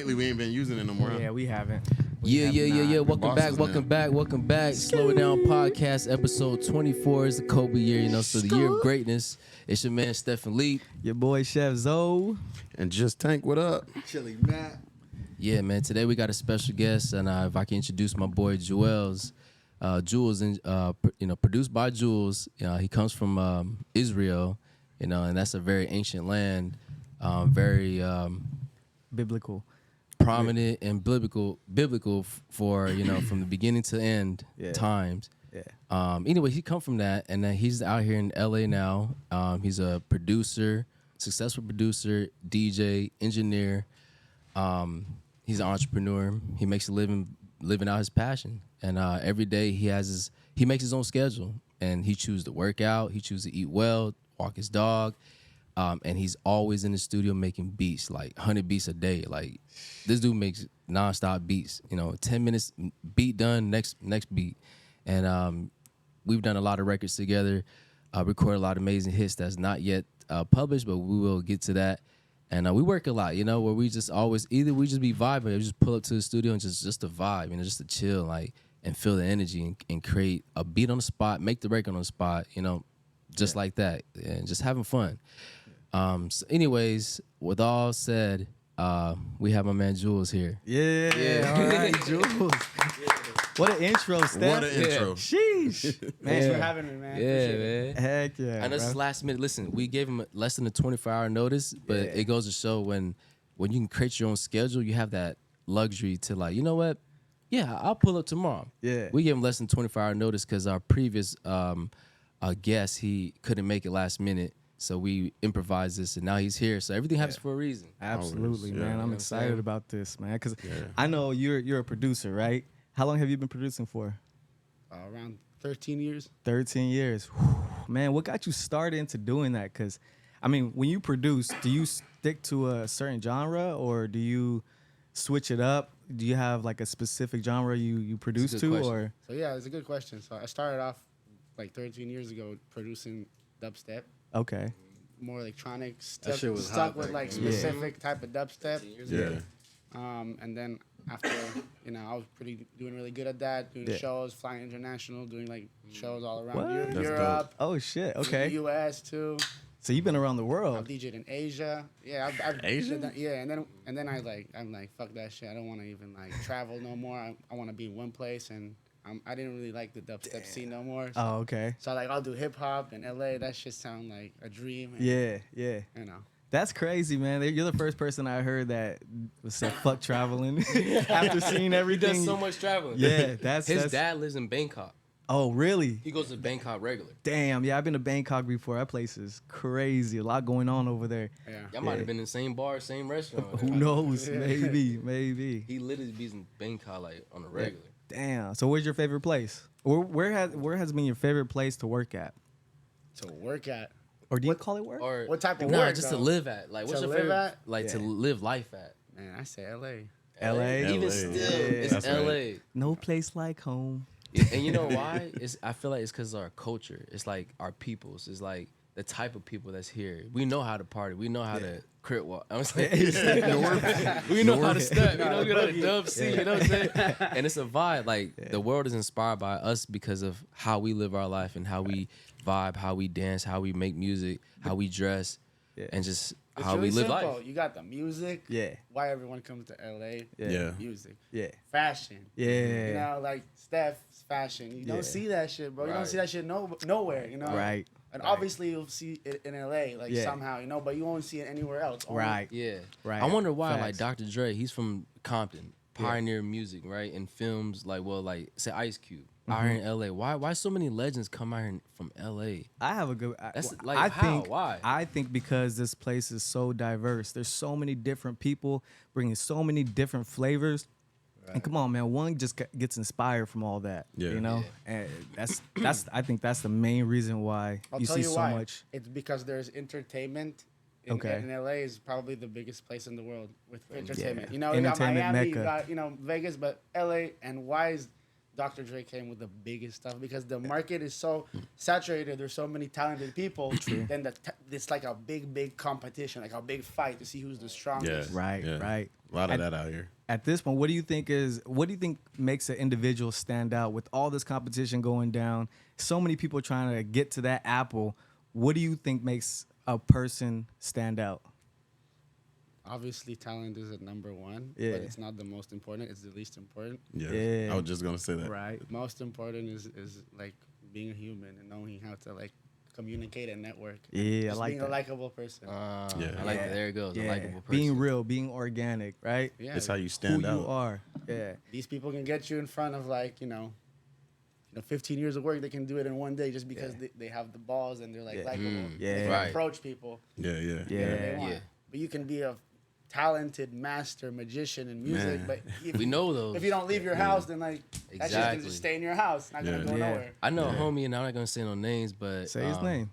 Lately, we ain't been using it no more. Yeah, we haven't. Yeah. Welcome back. Bosses Slow It Down Podcast, episode 24 is the Kobe year, so the year of greatness. It's your man, Stephen Lee. Your boy, Chef Zoe. And just Tank, what up? Chili Matt. Yeah, man, today we got a special guest, and if I can introduce my boy, Jewelz. Jewelz, produced by Jewelz. He comes from Israel, and that's a very ancient land, very Biblical. prominent and biblical for from the beginning to end times. Yeah. Anyway, he come from that, and then he's out here in LA now. He's a producer, successful producer, DJ, engineer. He's an entrepreneur. He makes a living out his passion, and every day he makes his own schedule, and he chooses to work out. He chooses to eat well, walk his dog. And he's always in the studio making beats, like 100 beats a day. Like, this dude makes nonstop beats. 10 minutes, beat done, next beat. And we've done a lot of records together, recorded a lot of amazing hits that's not yet published, but we will get to that. And we work a lot, where we just always, either we just be vibing or just pull up to the studio and just to vibe, just to chill, like, and feel the energy and create a beat on the spot, make the record on the spot, just like that, and just having fun. So anyways, with all said, we have my man Jewelz here. Yeah. All right, Jewelz. What an intro, Steph. What an intro. Sheesh. Thanks for having me, man. Yeah, Appreciate man. it. Heck yeah. I know this is last minute. Listen, we gave him less than a 24-hour notice, but it goes to show when you can create your own schedule, you have that luxury to, like, you know what? Yeah, I'll pull up tomorrow. Yeah. We gave him less than 24-hour notice because our previous guest, he couldn't make it last minute. So we improvised this, and now he's here. So everything happens for a reason. Absolutely, Always, man. yeah. I'm excited about this, man, because I know you're a producer, right? How long have you been producing for? Around 13 years. 13 years. Whew. Man, what got you started into doing that? Because, when you produce, do you stick to a certain genre, or do you switch it up? Do you have, like, a specific genre you produce to? question. Or So, yeah, it's a good question. So, I started off like 13 years ago producing dubstep, Okay. more electronic That stuff. shit was Stuck hot with, back like, then. specific type of dubstep. Yeah. And then after, I was doing really good at that, doing shows, flying international, doing, like, shows all around What? That's Europe, Oh, shit. Okay. the U.S., too. So you've been around the I've world. DJed in Asia. Yeah, I've Asia? did that, yeah, and then I'm like, fuck that shit. I don't want to even, like, travel no more. I want to be in one place, and I didn't really like the dubstep scene no more. So, Oh, okay. so, like, I'll do hip hop in LA. That shit sound like a dream. And, Yeah. That's crazy, man. You're the first person I heard that said fuck traveling after seeing He everything. does so much traveling. Yeah, that's his dad lives in Bangkok. Oh, really? He goes to Bangkok regular. Damn. Yeah, I've been to Bangkok before. That place is crazy. A lot going on over there. Yeah. Y'all might have been in the same bar, same restaurant. Who knows? Maybe. He literally be in Bangkok like on a regular. Damn. So where's your favorite place? Where has been your favorite place to work at? To work at. Or do you call it work? Or What type of nah, work, just though? to live at. Like, what's To your live favorite? at? Like to Yeah. live life at. Man, I say LA. LA? Even LA. still, Yeah. it's That's right. LA. No place like home. And you know why? I feel like it's because of our culture. It's like our peoples. It's like the type of people that's here. We know how to party. We know how to crit walk. I'm saying, we know how to step. We know how to dub C. You know what I'm saying? And it's a vibe. Like the world is inspired by us because of how we live our life and how we vibe, how we dance, how we make music, how we dress, and just It's how really we live simple. life. You got the music. Yeah. Why everyone comes to LA. Yeah. Music. Yeah. Fashion. Yeah. Like Steph's fashion. You don't see that shit, bro. You don't Right. see that shit nowhere, Right. And obviously you'll see it in LA, like somehow, but you won't see it anywhere else. Only- Right. Yeah. Right. I wonder why, like Facts. Dr. Dre, he's from Compton, pioneer music, right? In films, like say Ice Cube, out here in LA. Why so many legends come out here from LA? I have a good. That's well, like, I how? think, Why? I think because this place is so diverse. There's so many different people bringing so many different flavors. And come on, man, one just gets inspired from all that. Yeah. You know, and that's I think that's the main reason why I'll you tell see you so why. much. It's because there's entertainment. In LA is probably the biggest place in the world with entertainment. You got Entertainment Miami, mecca. you got Vegas, but LA and why is Dr. Dre came with the biggest stuff because the market is so saturated. There's so many talented people. Then it's like a big competition, like a big fight to see who's the strongest. Right. A lot of that out here. At this point, what do you think makes an individual stand out with all this competition going down? So many people trying to get to that apple. What do you think makes a person stand out? Obviously, talent is at number one, Yeah. but it's not the most important. It's the least important. Yeah. I was just gonna say that. Right. Most important is like being a human and knowing how to like communicate and network. Yeah, Just I like being that. a likable person. I like Yeah. that. There it goes. A Yeah. likable person. Being real, being organic, right? Yeah, It's how you Who stand out. you are. Yeah. these people can get you in front of like 15 years of work. They can do it in one day just because they have the balls and they're like Yeah. likable. Yeah. They can Right. approach people. Yeah. whenever they want. Yeah. But you can be a talented master magician in music, Man. but if, We know those. if you don't leave your house, then like that shit's gonna Exactly. just stay in your house, not gonna go Yeah. nowhere. I know a homie, and I'm not gonna say no names, but Say his name.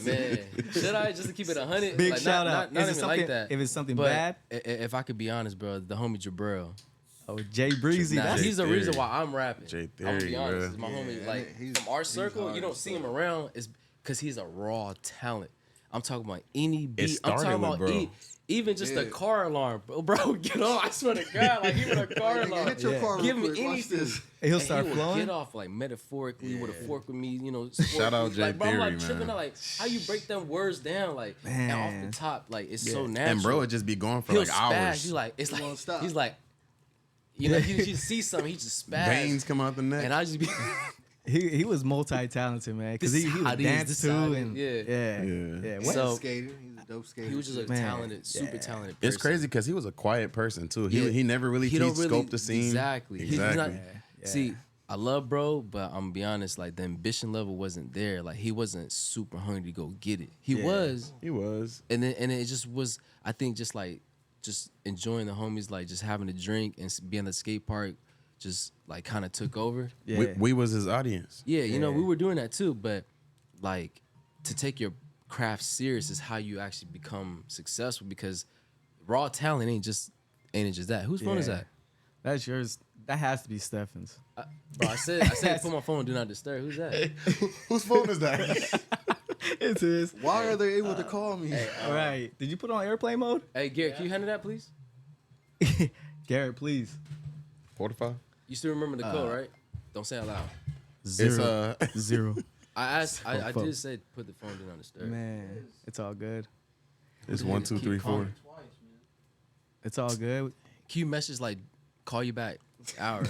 Man, should I just to keep it 100? Big Like, shout not, out. Not Is it even something, like that. if it's something But bad, if I could be honest, bro, the homie Jabril. oh, Jay Breezy. Nah, That's he's the Theory. reason why I'm rapping. Jay I'm gonna be Theory, honest. bro. It's my homie, like he's- from our he's circle, hard you don't as see him fuck. around. Is because he's a raw talent. I'm talking about any beat. I'm started talking with about bro. even just a Yeah. car alarm, bro. Get off! I swear to God, like even a car Nigga, alarm. hit your Yeah. car real Give me quick. Watch anything. this. He'll And start he would flowing. get off like metaphorically with a fork with me, Shout out Jay like, bro, I'm like Theory, tripping man. out, like how you break them words down, like and off Man. the top, like it's so Yeah. natural. And bro would just be going for he'll like spaz. hours. He's like, it's He like won't stop. he's like, you see something, he just spaz. Veins come out the neck. And I just be He was multi-talented, man, because This he how would it is, dance this too, how it and is. yeah. What? So- He's a skater. He's a dope skater. he was just a Man, talented, super yeah. talented person. It's crazy because he was a quiet person too. Yeah. He never really He don't scoped the scene. Exactly. He's Exactly. not- See, I love bro, but I'm gonna be honest, like the ambition level wasn't there. Like he wasn't super hungry to go get it. He Yeah. was, He was. and then it just was. I think just enjoying the homies, like just having a drink and being at the skate park, just like kind of took over. Yeah. We was his audience. Yeah, you know, Yeah. we were doing that too, but like to take your craft serious is how you actually become successful because raw talent ain't just that. Whose phone is Yeah. that? That's yours. That has to be Stefan's. Bro, I said put my phone on do not disturb. Who's that? Whose phone is that? It's his. Why are they able to call me? All right. Did you put it on airplane mode? Hey, Garrett, can you handle that, please? Garrett, please. 45. You still remember the code, right? Don't say it out loud. Zero. It's Zero. I asked. I Fuck. did say put the phone do not disturb. Man, it's all good. it's 1, 2, 3, 4. It's all good. Can you message like call you back hour?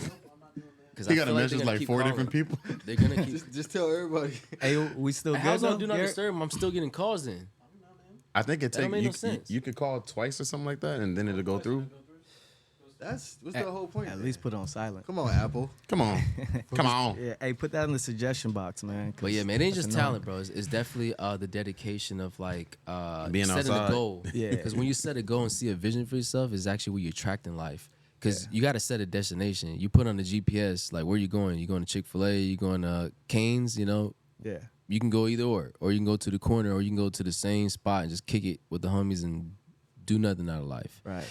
Because He got a message like 4 different people. They're gonna keep. Just tell everybody. Hey, we still good How's on though? do not Garrett? disturb? I'm still getting calls in. I think it That don't take make you, no sense. you could call twice or something like that, and then it'll go through. What's the whole point? At then? least put it on silent. Come on, Apple. Come on, come on. Yeah, hey, put that in the suggestion box, man. But yeah, man, it ain't just that's annoying. talent, bro. It's definitely the dedication of like Being setting outside. a goal. Yeah. Because when you set a goal and see a vision for yourself, is actually what you're attracting life. Because you got to set a destination. You put on the GPS, like where you going? You going to Chick-fil-A? You going to Cane's? You know, Yeah. you can go either or you can go to the corner, or you can go to the same spot and just kick it with the homies and do nothing out of life. Right.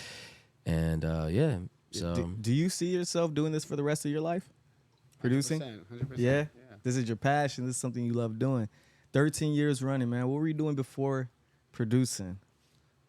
And yeah, so Do you see yourself doing this for the rest of your life? Producing? 100%. Yeah. This is your passion. This is something you love doing. 13 years running, man. What were you doing before producing?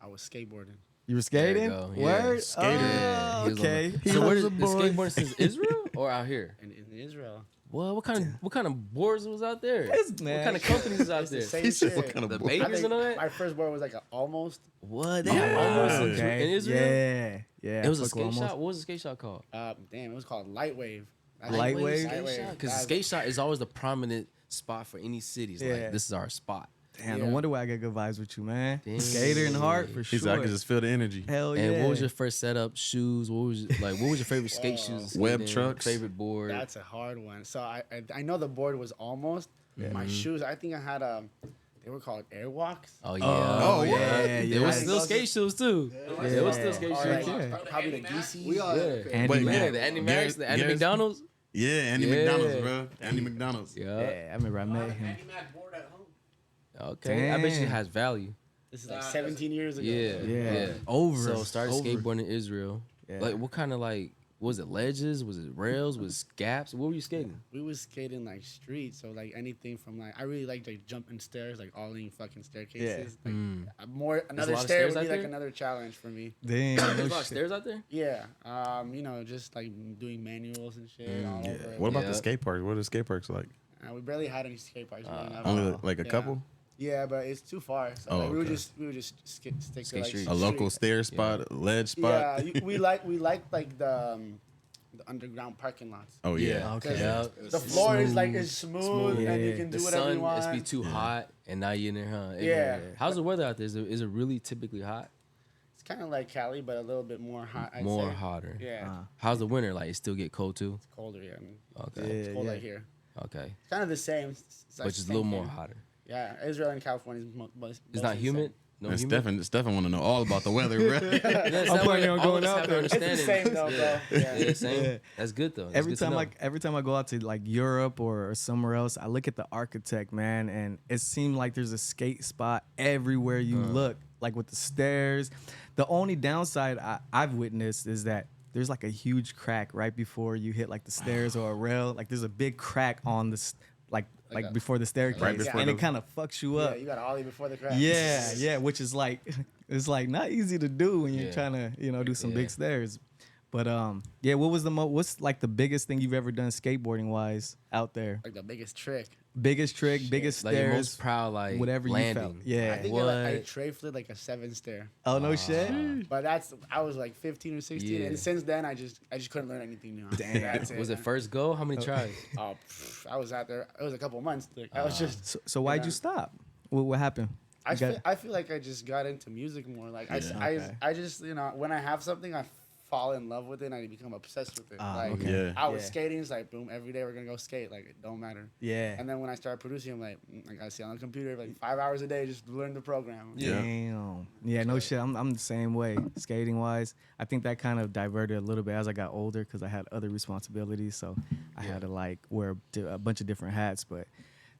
I was skateboarding. You were There you skating? go. Yeah. Word? Skating. Yeah, Oh, he was on okay. the- so where was did a the boy. skateboarding since Israel or out here? In Israel. Well, what kind of boards was out there? This man. What kind of companies was out It's the there? same He said, shit. "What kind of The boy?" I Bakers think and all that? my first board was like a almost. What? They had almost in- Okay. in Israel? Yeah. Yeah. It was a fuck skate with shop. almost. What was the skate shop called? Damn, it was called Light Wave. Light Wave? Because the That's- skate shop is always the prominent spot for any cities. Yeah. Like this is our spot. Damn, no Yeah. wonder why I got good vibes with you, man. Damn. Skater in heart for sure. He's like, I can just feel the energy. Hell yeah. And what was your first setup? Shoes? What was your favorite skate shoes? to Web skate in? trucks? Favorite board? That's a hard one. So I know the board was almost. My shoes, I think I had they were called Airwalks. Oh yeah. Oh, yeah, what? yeah. There was yeah. still skate shoes too. There was still skate Or shoes. like, Yeah. probably the DCs. We all Yeah. Andy Wait, Mac. Yeah, the Andy Max, the Andy Garrett- McDonald's. Yeah, Andy Yeah. McDonald's, bro. Andy McDonald's. Yeah. Yeah, I remember I met him. Mac board at home. Okay. I bet you it Damn. has value. This is like 17 years ago. Yeah. Yeah. Yeah. Over. So started Over. skateboarding in Israel. Yeah. Like what kind of Was it ledges? Was it rails? Was it gaps? What were you skating? We was skating like street, so like anything from like I really like jumping stairs, like all in fucking staircases. Like, another lot of stair stairs would be out like there? another challenge for me. Damn, There's no a lot of shit. stairs out there. Yeah, you know, just like doing manuals and shit all over. it. What about Yeah. the skate parks? What are the skate parks like? We barely had any skate parks. growing up. Only like a Yeah. couple? Yeah, but it's too far. So Oh, like, we would okay. just stick to Skate like street. A local stair spot, a ledge spot? Yeah, we like like the underground parking lots. Oh, yeah. Okay. Yeah. The floor is like is smooth, Smooth. and you Yeah. can The do whatever sun you want. must be too hot, and now you're in there, huh? Yeah. How's the weather out there? Is it really typically hot? It's kind of like Cali, but a little bit more hot. I'd More say. hotter. Yeah, How's the winter? Like it still get cold too? it's colder. Yeah, I mean, Okay. it's cold Yeah. out here. Okay. It's kind of the same. It's like Which is a same little more thing. hotter. Yeah, Israel and California is It's not humid. No And humid. Stefan want to know all about the weather, bro. I'm planning on going out there. It's the same though, bro. Yeah. Yeah, same. Yeah. That's good though. That's Every good to time know. every time I go out to like Europe or somewhere else, I look at the architect, man, and it seems like there's a skate spot everywhere you look, like with the stairs. The only downside I've witnessed is that there's like a huge crack right before you hit like the stairs or a rail. Like there's a big crack on the like before the staircase, Right before and the- it kind of fucks you Yeah, up. you got to ollie before the crash. Yeah, which is like it's like not easy to do when you're Yeah. trying to do some Yeah. big stairs. But yeah, what's like the biggest thing you've ever done skateboarding wise out there? Like the biggest trick. Biggest trick, biggest like your stairs, most proud, like whatever landing. you felt. Yeah. I think I tray flipped like a 7-stair. Oh no shit. But I was like 15 or 16, Yeah. and since then I just couldn't learn anything new. That's Was it man. first go? How many tries? Oh, I was out there. It was a couple months. Like, I was just. So why'd Yeah. you stop? What happened? I You got- feel, I feel like I just got into music more. Like Okay. I just when I have something, I fall in love with it and I become obsessed with it. Like okay. Yeah. I was Yeah. skating. It's like boom, every day we're gonna go skate. Like it don't matter. Yeah. And then when I started producing, I'm like, I gotta sit on the computer like 5 hours a day just to learn the program. Yeah. Damn. Yeah, no shit. I'm the same way. Skating wise, I think that kind of diverted a little bit as I got older because I had other responsibilities. So I had to like wear a bunch of different hats. But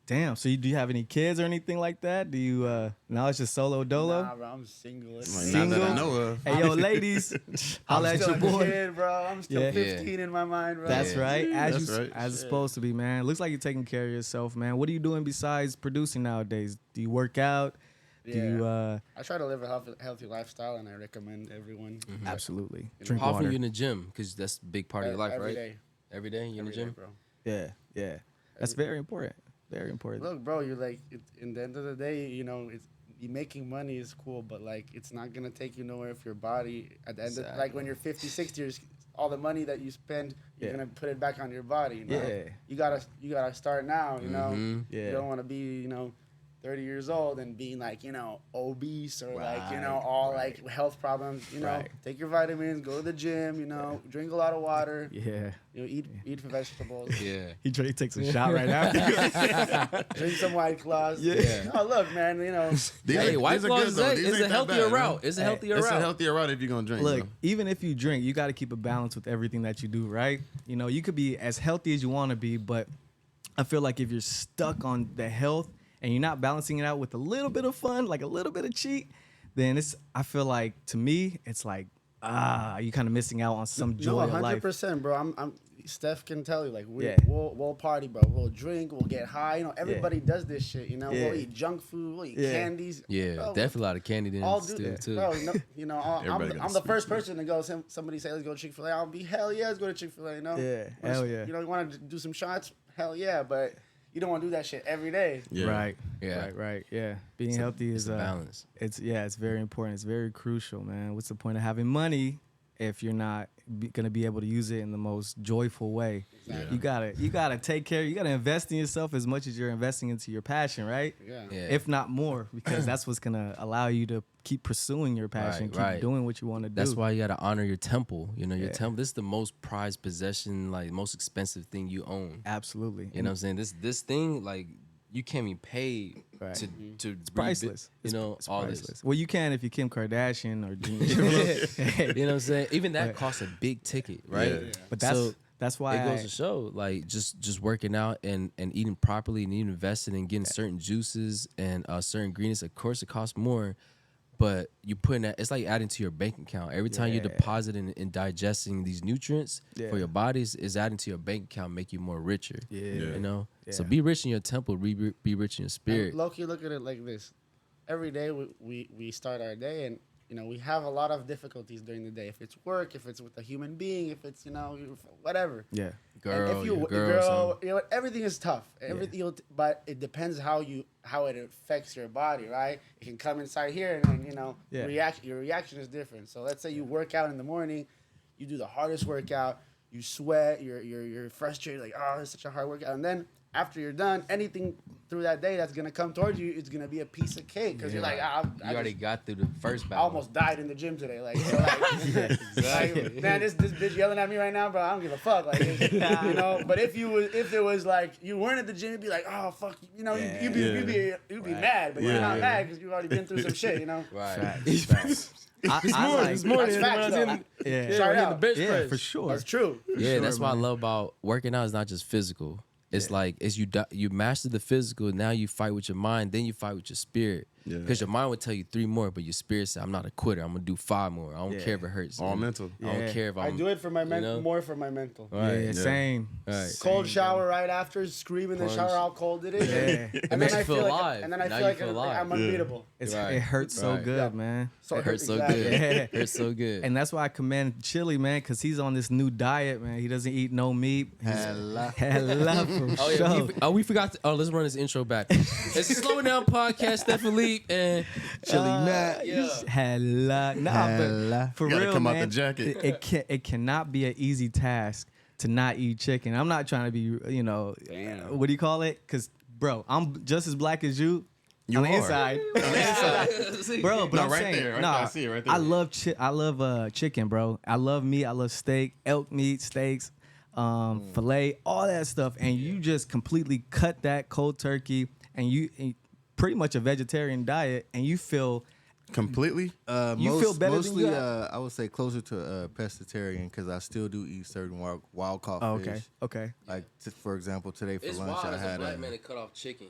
damn. So do you have any kids or anything like that? Do you? Now it's just solo dolo. Nah, bro, I'm single. It's Like, not that I Single? know of. Hey yo, ladies, holla I'm at still your a boy. kid, bro. I'm still Yeah. 15 in my mind, bro. That's right. As That's you right. as it's supposed to be, man. Looks like you're taking care of yourself, man. What are you doing besides producing nowadays? Do you work out? Do you I try to live a healthy lifestyle, and I recommend everyone. absolutely drink How often water? you in the gym? Because that's a big part of your life, Every right? day. Every day you in the Every day, gym. bro. Yeah. That's very important. Very important. Look, bro, you're like, in the end of the day, you making money is cool, but like, it's not gonna take you nowhere if your body at the end of like when you're 50, 60 years, all the money that you spend, you're Yeah. gonna put it back on your body. You know? Yeah. You gotta start now. You know. Yeah. You don't want to be 30 years old and being like, obese or like, Right, all like health problems, Right. take your vitamins, go to the gym, drink a lot of water, Yeah. eat vegetables, Yeah. He takes a shot right now. drink some White Claws. Yeah. No, look, man, Hey, White these are Claws good, though. These is a ain't that healthier bad, route. man. It's a healthier It's a route. healthier route if you're gonna drink. Look, though. even if you drink, you got to keep a balance with everything that you do, right? You could be as healthy as you want to be, but I feel like if you're stuck on the health and you're not balancing it out with a little bit of fun, like a little bit of cheat, then I feel like to me, it's like, you're kind of missing out on some joy of life. 100%, bro. I'm Steph can tell you, like, Yeah. we'll party, bro. We'll drink, we'll get high. Everybody does this shit, Yeah. We'll eat junk food, we'll eat Yeah. candies. Yeah, Bro, definitely a lot of candy then All still do too. bro. Everybody got I'm the sweet first tooth. person to go. Somebody say let's go to Chick-fil-A. I'll be hell yeah, let's go to Chick-fil-A. Yeah, hell yeah. You want to do some shots? Hell yeah, but you don't want to do that shit every day. Yeah. Right. Yeah. Right. Yeah. Being healthy is a balance. It's very important. It's very crucial, man. What's the point of having money if you're not gonna be able to use it in the most joyful way? Exactly. You gotta take care. You gotta invest in yourself as much as you're investing into your passion, right? Yeah. Yeah. If not more, because that's what's gonna allow you to keep pursuing your passion, keep right. doing what you want to do. That's why you gotta honor your temple. Your Yeah. temple. This is the most prized possession, like most expensive thing you own. Absolutely. You know what I'm saying? This thing, like you can't be paid Right. to It's priceless. You know It's all priceless. this. Well, you can if you're Kim Kardashian or You know what I'm saying? Even that costs a big ticket, right? Yeah. But So that's why it goes to show, like just working out and eating properly and eating invested and getting certain juices and certain ingredients. Of course, it costs more, but you putting that, it's like adding to your bank account. Every time you're depositing and digesting these nutrients for your bodies, is adding to your bank account, make you more richer. You know? So be rich in your temple, be rich in your spirit. Loki, look at it like this. Every day we start our day, and you know we have a lot of difficulties during the day. If it's work, if it's with a human being, if it's whatever. Yeah. Girl, girl, everything is tough. Everything, but it depends how it affects your body, right? It can come inside here, and then your reaction is different. So let's say you work out in the morning, you do the hardest workout, you sweat, you're frustrated, like, oh, it's such a hard workout, and then after you're done, anything through that day that's gonna come towards you, it's gonna be a piece of cake because you're like, you already got through the first I battle. almost died in the gym today. Like, like, man, this bitch yelling at me right now, bro. I don't give a fuck. Like, But if it was like you weren't at the gym, you'd be like, oh fuck, you'd be mad, but you're not mad because you've already been through some shit, Right. This morning, shout out. Yeah, for sure. That's true. That's what I love about working out. Is not just physical. It's like you master the physical. Now you fight with your mind. Then you fight with your spirit. Because your mind would tell you 3 more, but your spirit said, "I'm not a quitter. I'm gonna do 5 more. I don't care if it hurts. All mental. I don't care if I do it for my more for my mental. Right. Same. Right. Cold shower right after, scream in the shower how cold it is. It makes you feel alive. And then I feel like I'm unbeatable. It hurts so good, man. So it hurts so good. It hurts so good. And that's why I commend Chili, man, because he's on this new diet, man. He doesn't eat no meat. Hella. Hella for sure. We forgot. Let's run this intro back. It's a Slow Down Podcast. Stephen Lee and Chili Matt. Hella. But for real, come man, out the jacket. It cannot be an easy task to not eat chicken. I'm not trying to be, what do you call it? Because, bro, I'm just as black as you. On the inside. Bro, but I'm right saying, there. I see it right there. I love chicken, bro. I love meat. I love steak, elk meat, steaks, filet, all that stuff. And you just completely cut that cold turkey and you pretty much a vegetarian diet and you feel completely. You feel better mostly, than you I would say closer to pescatarian because I still do eat certain wild caught fish. Okay. Like for example, today for lunch I had to cut off chicken.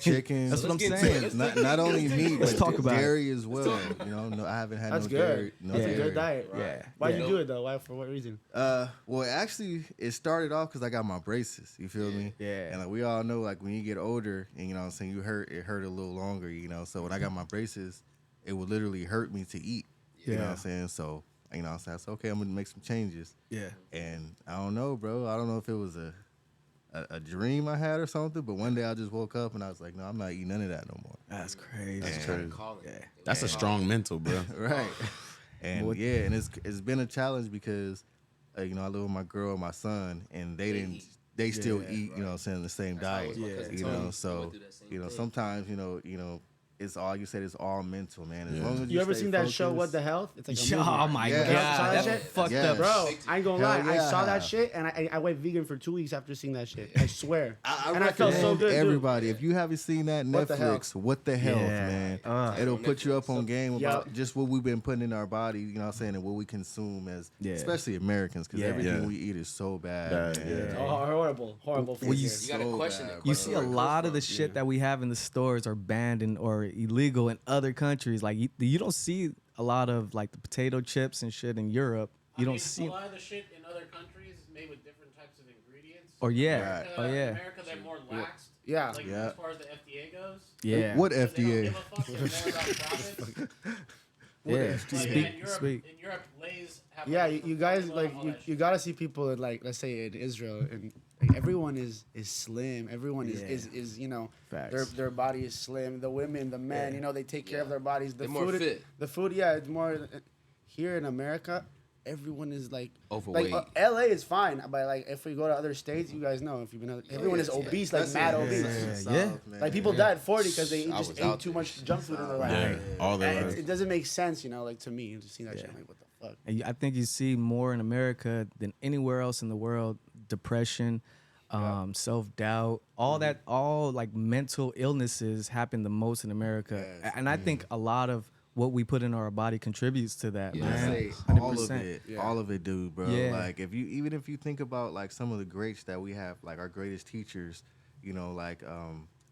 Chicken. That's what I'm saying. Not only meat, but talk about dairy as well. I haven't had That's no good. dairy. That's a good diet. Right. Yeah. Why you do it though? Why? For what reason? Well, actually, it started off because I got my braces. You feel me? Yeah. And like we all know, like when you get older, and what I'm saying, it hurt a little longer. So when I got my braces, it would literally hurt me to eat. You know what I'm saying? So I said, okay, I'm gonna make some changes. Yeah. And I don't know, bro. I don't know if it was a dream I had or something, but one day I just woke up and I was like, no, I'm not eating none of that no more. That's crazy. That's crazy. Yeah. That's a strong mental, bro. Right. And and it's been a challenge because I live with my girl and my son, and they still eat, the same diet. So sometimes it's all you said is all mental, man. As long as you ever stay seen that focused, show What the Health? It's like a movie. Oh my Yeah. god, Saw that that shit? fucked Yeah. up, Bro, I ain't gonna lie. Hell I yeah. saw that shit and I went vegan for 2 weeks after seeing that shit. I swear. I I felt so recommend good, dude. everybody, if you haven't seen that What the Netflix, What the Health, Yeah. man. It'll put you up on game about Yeah. just what we've been putting in our body, and what we consume as, especially Americans, because Yeah. everything we eat is so bad. man. Horrible food. you here. gotta question it. You see a lot of the shit that we have in the stores are banned or illegal in other countries. Like you don't see a lot of like the potato chips and shit in Europe. You don't see. A lot of the shit in other countries is made with different types of ingredients. Or yeah. America, Oh yeah. America, they're more lax. Yeah. Like Yeah. as far as the FDA goes. Yeah. What They don't FDA? give a fuck. They're more about profits. Yeah. Like, Speak. in Europe, Lay's have Yeah, like you guys formula, like all that you shit. gotta see people in, like, let's say in Israel, and like, everyone is slim. Everyone is Facts. their body is slim. The women, the men, they take care of their bodies. The They're food, more fit. The food, it's more. Here in America, everyone is like Overweight. Like LA is fine, but like if we go to other states, you guys know if you've been, everyone is obese, like mad obese. Yeah. Like people die at 40 because they I just was ate out too there. much junk food in their life. Yeah, all their And life. it doesn't make sense, like to me, just seeing that shit. I'm like, what the fuck? And I think you see more in America than anywhere else in the world. Depression, self-doubt, all like mental illnesses happen the most in America. Yes. And I think a lot of what we put in our body contributes to that, I man. say 100%. all of it, dude, bro. Yeah. Like if you think about like some of the greats that we have, like our greatest teachers, like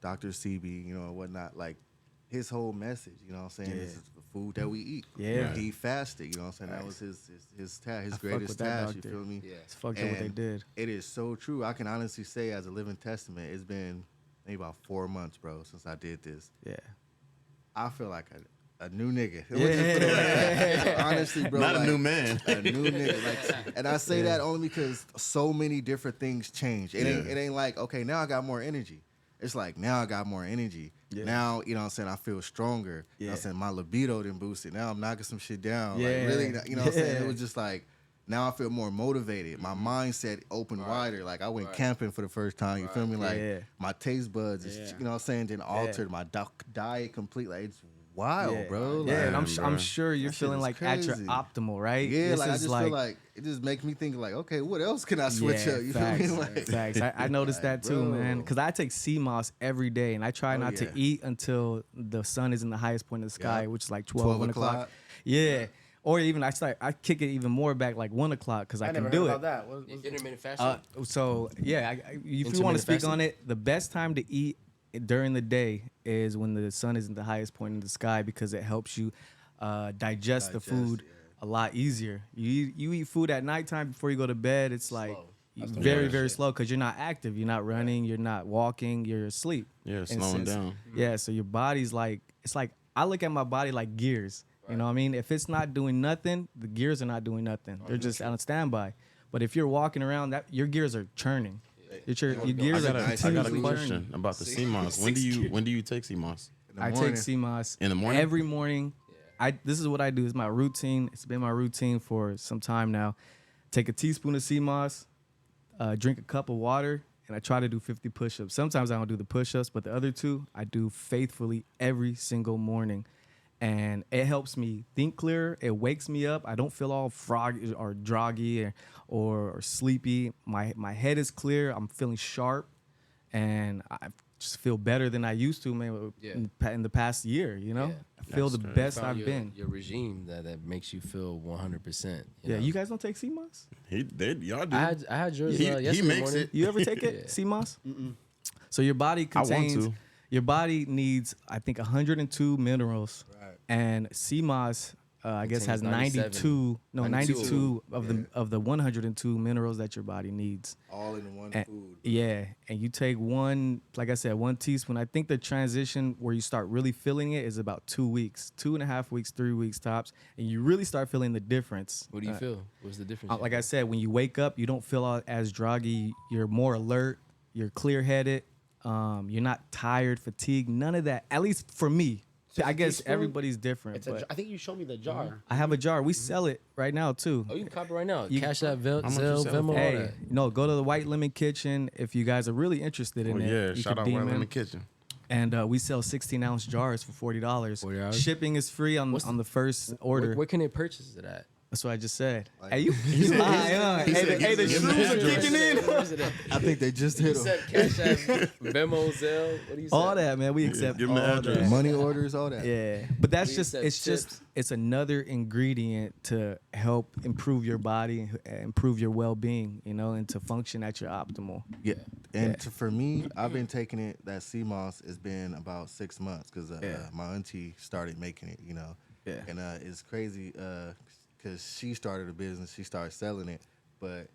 Dr. CB, and whatnot, like his whole message, you know what I'm saying, is the food that we eat. Yeah. He fasted, you know what I'm saying? That was his task, his greatest with that task, you doctor. feel me? Yeah. It's fucked up what they And did. It is so true. I can honestly say, as a living testament, it's been maybe about 4 months, bro, since I did this. Yeah. I feel like a new nigga. Yeah. Honestly, bro. Not like, a new man. A new nigga. Like, and I say that only because so many different things change. It ain't like, okay, now I got more energy. It's like, now I got more energy. Yeah. Now, you know what I'm saying, I feel stronger. You know what I'm saying? My libido done boosted. Now I'm knocking some shit down. Yeah. Like, really, you know what I'm saying? It Yeah. was just like, now I feel more motivated. My mindset open wider. Like, I went camping for the first time. You feel me? Like, Yeah. my taste buds is, you know what I'm saying, then altered. My diet completely. Like, it's wild, bro. Like, Yeah, and I'm bro. sure you're That shit feeling is like at your crazy. optimal, right? Yeah, This like I is just feel like it just makes me think like, okay, what else can I switch up? You facts, feel me? Like, facts. I noticed that too, bro. man. Because I take sea moss every day, and I try not to yeah. eat until the sun is in the highest point of the sky, Yeah. which is like 12 1 o'clock. o'clock. Yeah. Or even I kick it even more back, like 1 o'clock, because I I can never do heard it. about that. What- Intermittent fasting. So yeah, if you Intermittent want to speak fasting? on it, the best time to eat during the day is when the sun is in the highest point in the sky, because it helps you digest the food a lot easier. You eat food at nighttime before you go to bed. It's like very slow, because you're not active. You're not running. You're not walking. You're asleep. Yeah, in a slowing sense. down. Yeah, so your body's like, it's like, I look at my body like gears. You know what I mean? If it's not doing nothing, the gears are not doing nothing. They're just on standby. But if you're walking around, that your gears are churning. Your I gears are got a continuously question churning. about the CMOS. When do you take CMOS? I take CMOS In the morning? every morning. This is what I do. It's my routine. It's been my routine for some time now. Take a teaspoon of CMOS, drink a cup of water, and I try to do 50 push-ups. Sometimes I don't do the push-ups, but the other two I do faithfully every single morning. And it helps me think clearer. It wakes me up. I don't feel all froggy or droggy or sleepy. My head is clear. I'm feeling sharp, and I just feel better than I used to, man. In the past year, you know, I feel the best I've been. Your regime that makes you feel 100%. Yeah, you guys don't take CMOS? Y'all do. I had yours He yesterday makes morning. it. You ever take it, CMOS? So your body I want contains. to. Your body needs, I think, 102 minerals, and CMOS, I guess, has 92 of the 102 minerals that your body needs. all in one And- food. Yeah, and you take one, like I said, 1 teaspoon. I think the transition where you start really feeling it is about 2 weeks, 2.5 weeks, 3 weeks tops, and you really start feeling the difference. What do you feel? What's the difference? Like I said, when you wake up, you don't feel as druggy. You're more alert. You're clear-headed. You're not tired, fatigued. None of that. At least for me. So I it's a guess teaspoon? everybody's different. It's But I think you showed me the jar. I have a jar. We sell it right now too. Oh, you can copy right now. You- Cash App, Zelle, much you Venmo, selling all for? Hey, that. no, go to the White Lemon Kitchen if you guys are really interested in Oh it. yeah, You shout could out DM White in. in the Kitchen. And we sell 16-ounce jars for $40. $40? Shipping is free on the first order. Where can they purchase it at? That's what I just said. Hey, you lying, huh? Hey, the shrooms are kicking in. Where's it at? I think they just hit You them. said Cash App, Venmo, Zelle. What do you say? All that, man. We accept give 'em the all address. that. Money orders, all that. Yeah, but that's We just accept tips. it's another ingredient to help improve your body, improve your well-being, you know, and to function at your optimal. Yeah, and for me, I've been taking it. That CMOS has been about 6 months because my auntie started making it. You know, and it's crazy because she started a business. She started selling it, but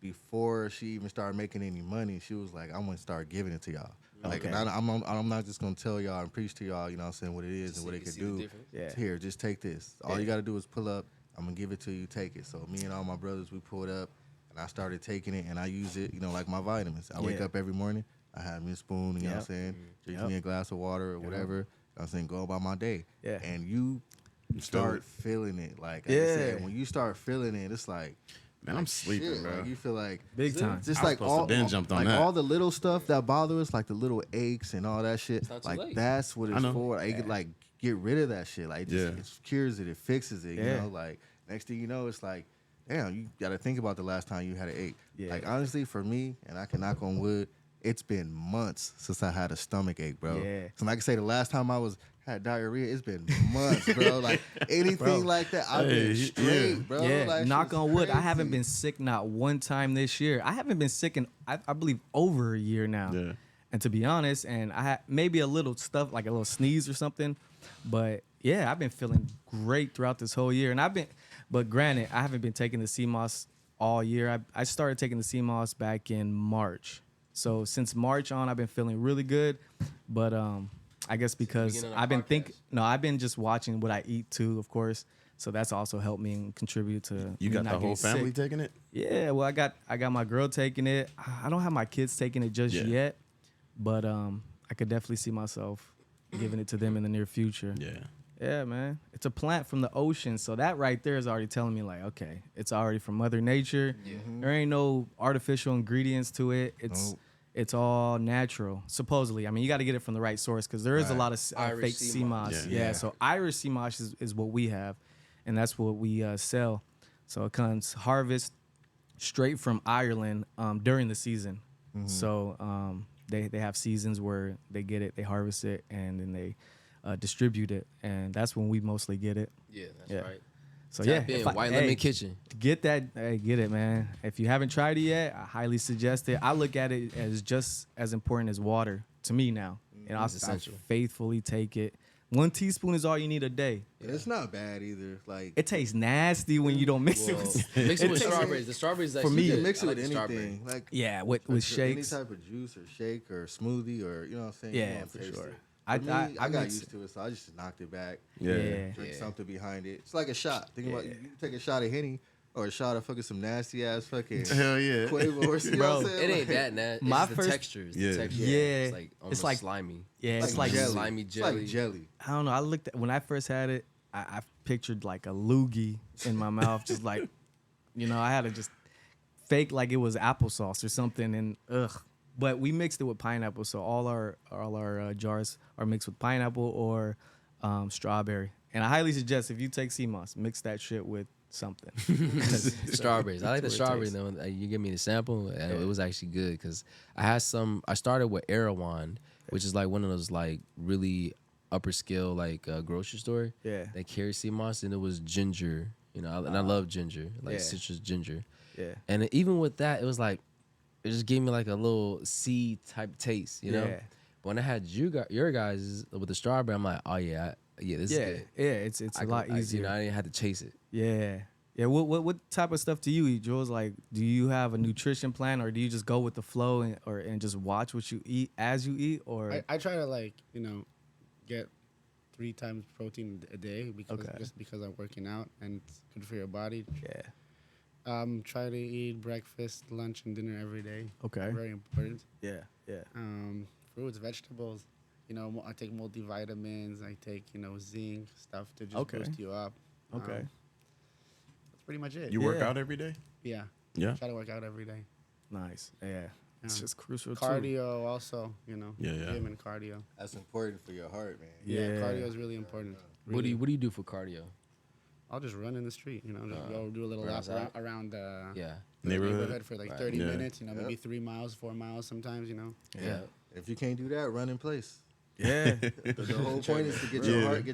before she even started making any money, she was like, "I'm gonna start giving it to y'all." Like, and I'm not just gonna tell y'all and preach to y'all. You know what I'm saying, what it is and what it could do. Yeah. Here, just take this. All you got to do is pull up. I'm gonna give it to you. Take it. So me and all my brothers, we pulled up, and I started taking it, and I use it, you know, like my vitamins. I wake up every morning. I have me a spoon. You know what I'm saying? Drink me a glass of water or whatever. You know what I'm saying, go about my day. Yeah. And you start feeling it. Like I said, when you start feeling it, it's like, Man, I'm sleeping, shit, bro. like, you feel like Big time. just I was like supposed to all, been jumped on like that. all the little stuff that bother us, like the little aches and all that shit. not too Like late. that's what it's know. for. Like, you could, like get rid of that shit. Like just, it cures it, it fixes it. You Yeah. know, like next thing you know, it's like, damn, you got to think about the last time you had an ache. Yeah. Like honestly, for me, and I can knock on wood, it's been months since I had a stomach ache, bro. Yeah. So like I say, the last time I had diarrhea, it's been months, bro. Like anything like that, I've been straight, bro. Yeah, Like, knock shit's on wood. I crazy. haven't been sick not one time this year. I haven't been sick in, I believe, over a year now. Yeah. And to be honest, and I had maybe a little stuff like a little sneeze or something, but yeah, I've been feeling great throughout this whole year. But granted, I haven't been taking the CMOS all year. I started taking the CMOS back in March. So since March on, I've been feeling really good. But I guess because I've been just watching what I eat too, of course. So that's also helped me and contribute to You me got not the whole getting family sick. taking it? Yeah, well, I got my girl taking it. I don't have my kids taking it just yet, but I could definitely see myself giving it to them in the near future. Yeah. Yeah, man. It's a plant from the ocean, so that right there is already telling me like, okay, it's already from Mother Nature. There ain't no artificial ingredients to it. It's all natural, supposedly. I mean, you got to get it from the right source because there is a lot of fake sea moss. Yeah. So Irish sea moss is what we have, and that's what we sell. So it comes harvest straight from Ireland during the season. So they have seasons where they get it, they harvest it, and then they distribute it, and that's when we mostly get it. Yeah, that's right. So Tap in, White Lemon Kitchen. Get that, get it, man. If you haven't tried it yet, I highly suggest it. I look at it as just as important as water to me now, and I faithfully take it. 1 teaspoon is all you need a day. Yeah. It's not bad either. Like it tastes nasty when you don't mix it with. Mix it with strawberries. The strawberries for me, good. mix it with like anything. Like with shakes, any type of juice or shake or smoothie or you know what I'm saying. Yeah, for sure. I got used to it, so I just knocked it back. Drink something behind it. It's like a shot. Think about you take a shot of Henny or a shot of fucking some nasty ass fucking hell yeah Quavo or something. Bro, it ain't that nasty. My it's first the texture. It's the texture. Yeah. It's like almost like slimy. Yeah, it's like jelly. slimy jelly. It's like jelly. I don't know. I looked at when I first had it. I pictured like a loogie in my mouth, just like, I had to just fake like it was applesauce or something, and ugh. But we mixed it with pineapple, so all our jars are mixed with pineapple or strawberry. And I highly suggest if you take sea moss, mix that shit with something. Strawberries. I like the strawberry though. You give me the sample, and it was actually good because I had some. I started with Erewhon, which is like one of those like really upper scale like grocery store. Yeah. They carry sea moss, and it was ginger. And I love ginger, like citrus ginger. Yeah. And even with that, it was like. It just gave me like a little seed type taste, you know. Yeah. But when I had your guys with the strawberry, I'm like, oh yeah, this is good. Yeah, it's a lot easier. I didn't have to chase it. Yeah. What type of stuff do you eat, Jewelz? Like, do you have a nutrition plan, or do you just go with the flow and just watch what you eat as you eat? Or I try to get 3 times protein a day just because I'm working out and it's good for your body. Yeah. Try to eat breakfast, lunch, and dinner every day. Okay. Very important. Yeah. Fruits, vegetables. I take multivitamins. I take zinc stuff to just boost you up. Okay. That's pretty much it. You work out every day? Yeah. Yeah. Try to work out every day. Nice. Yeah. It's just crucial cardio also. Yeah. Gym and cardio. That's important for your heart, man. Yeah. Cardio is really important. Really. What do you do for cardio? I'll just run in the street, just go do a little lap around the neighborhood for like 30 minutes, maybe 3 miles, 4 miles sometimes, Yeah. If you can't do that, run in place. Yeah. The whole point is to get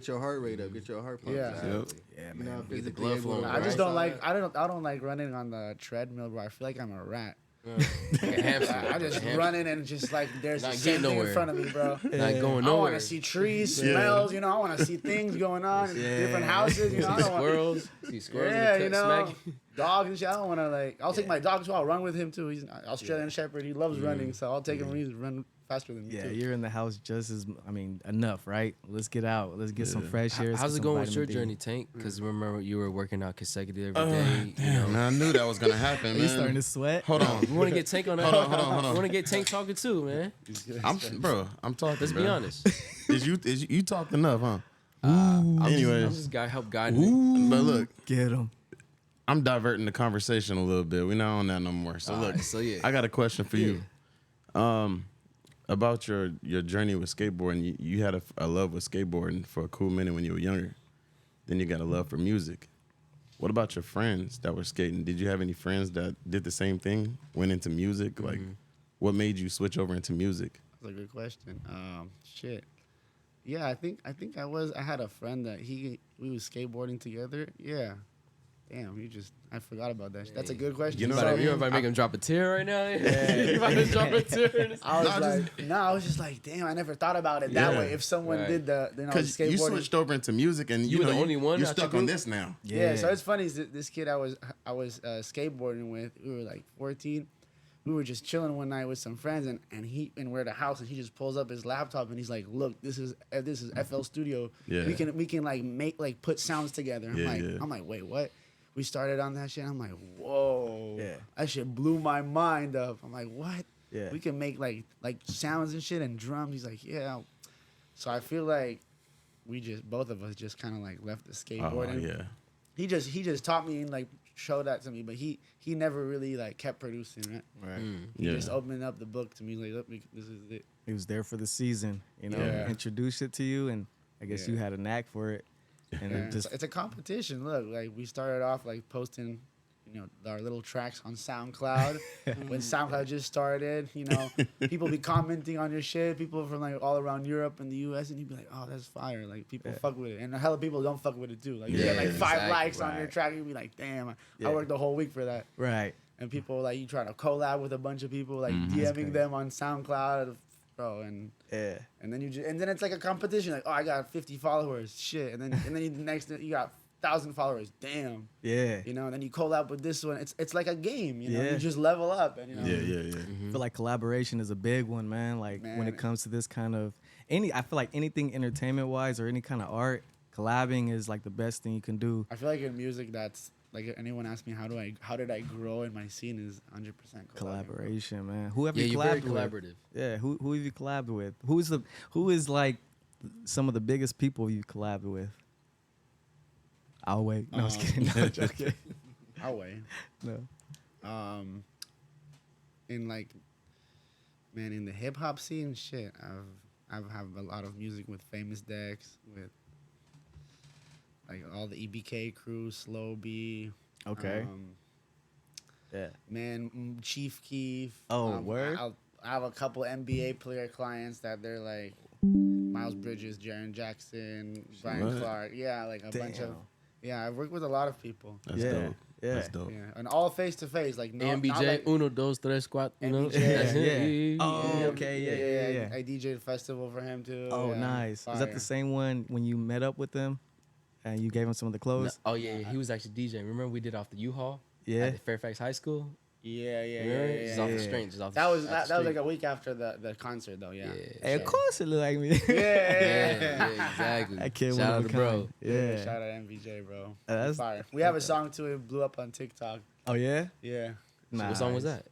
your heart rate up, get your heart pumping. Yeah. Exactly. Yeah, You know, man. Get the blood flowing. I just don't like I don't like running on the treadmill, bro. I feel like I'm a rat. Like a hamster. I just running and just like there's Not the getting same thing nowhere. in front of me, bro. Not going I nowhere. want to see trees, smells, I want to see things going on in different houses, I don't want Squirrels. See squirrels yeah, in the cut, smack. dogs and shit. I don't want to I'll take my dog too. I'll run with him too. He's an Australian Shepherd. He loves running, so I'll take him when he's run faster than me Yeah, too. you're in the house just as enough, right? Let's get out. Let's get some fresh air. How's it going with your journey, Tank? Because remember you were working out consecutive every day. Damn, man, I knew that was gonna happen, Are you starting man. to sweat? Hold on. We want to get Tank on that. Hold on. We want to get Tank talking too, man. I'm talking. Let's be honest. You talked enough, huh? I'm just help guide me. But look, Get him. I'm diverting the conversation a little bit. We're not on that no more. So look, Alright, so yeah. I got a question for you. About your journey with skateboarding. You had a love with skateboarding for a cool minute when you were younger. Then you got a love for music. What about your friends that were skating? Did you have any friends that did the same thing, went into music? Like, what made you switch over into music? That's a good question. Shit. Yeah, I think I had a friend that we was skateboarding together. Yeah. damn, I forgot about that. That's a good question. You know But what I if mean? you about to make him drop a tear right now? You about to drop a tear? I was just like, damn, I never thought about it that Yeah. way. If someone did the, Because skateboarding. you switched over into music, and You were the know, only one You're out stuck your on group? this now. Yeah, so it's funny. Is this kid I was skateboarding with, we were like 14. We were just chilling one night with some friends, and we're at a house, and he just pulls up his laptop, and he's like, "Look, this is FL Studio. Yeah. We can like put sounds together." I'm like, "Wait, what?" We started on that shit. I'm like, "Whoa, Yeah. that shit blew my mind up." I'm like, "What? Yeah. We can make like sounds and shit and drums." He's like, "Yeah." So I feel like both of us just kind of like left the skateboarding. Yeah. He just taught me and like showed that to me, but he never really like kept producing, right? Right. He just opened up the book to me, like, look, this is it. He was there for the season, Yeah. introduced it to you, and I guess you had a knack for it. And Yeah, it just it's a competition. Look, like we started off like posting, our little tracks on SoundCloud. When SoundCloud just started, people be commenting on your shit. People from like all around Europe and the US, and you'd be like, "Oh, that's fire!" Like people fuck with it, and a hell of people don't fuck with it too. Like you get like 5 likes on your track, you'd be like, "Damn, I worked the whole week for that." right. And people like you try to collab with a bunch of people, like DMing them on SoundCloud, bro, and then and then it's like a competition. Like, oh, I got 50 followers, shit, and then next you got 1,000 followers, damn. Yeah. And then you collab with this one. It's like a game, Yeah. You just level up, and Yeah. I feel like collaboration is a big one, man. Like when it comes to this kind of I feel like anything entertainment wise or any kind of art, collabing is like the best thing you can do. I feel like in music, that's like anyone asks me how did I grow in my scene is 100% Collaboration, man. Who have Yeah, you you're very collabed with? collaborative. Yeah, who have you collabed with? Who is like some of the biggest people you collabed with? I'll wait. No, I was kidding. No, I'm joking. I'll wait. No. In like, man, in the hip hop scene, shit, I've have a lot of music with Famous Dex, with like all the EBK crew, Slow B. Okay. Yeah. Man, Chief Keef. Oh, word? I have a couple NBA player clients that they're like Miles Bridges, Jaren Jackson, Brian What? Clark. Yeah, like a bunch of. Damn. Yeah, I've worked with a lot of people. That's Yeah. dope. Yeah. That's dope. Yeah, and all face to face, like no, not MBJ, like, uno, dos, tres, cuatro. MBJ, That's yeah. it. Oh, okay. Yeah. I DJed a festival for him too. Oh, yeah, nice. Is that fire. the same one when you met up with them and you gave him some of the No, clothes? oh yeah, he was actually DJing. Remember we did off the U-Haul? Yeah. At the Fairfax High School? Yeah. Just off the street. Just off That was off the that was street. like a week after the concert though. Yeah. Hey, of course it looked like me. Yeah. Yeah, exactly. That kid Shout out one to of a bro. kind. Yeah. Shout out MVJ, bro. That's- Fire. We have a song too. It blew up on TikTok. Oh yeah. Yeah. So what song was Nice. that?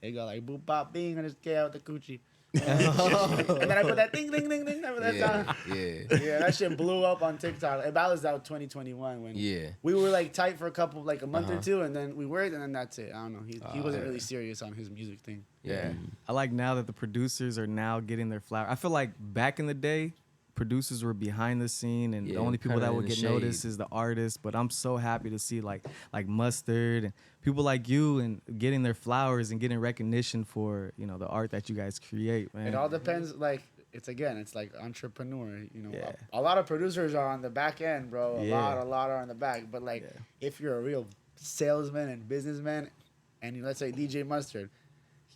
It go like boop bop bing and just get out the coochie. And then I put that ding ding ding ding. Remember that song? Yeah. Yeah, that shit blew up on TikTok. That was out 2021 when Yeah. we were like tight for a month or two, and then we worked, and then that's it. I don't know. He wasn't really serious on his music thing. Yeah. I like now that the producers are now getting their flower. I feel like back in the day, producers were behind the scene, and the Yeah, only people kinda that in would the get shade. noticed is the artists. But I'm so happy to see like Mustard and people like you and getting their flowers and getting recognition for the art that you guys create, man. It all depends. Like it's like entrepreneur. Yeah. A lot of producers are on the back end, bro. Yeah. A lot are on the back. But like, if you're a real salesman and businessman, and let's say DJ Mustard,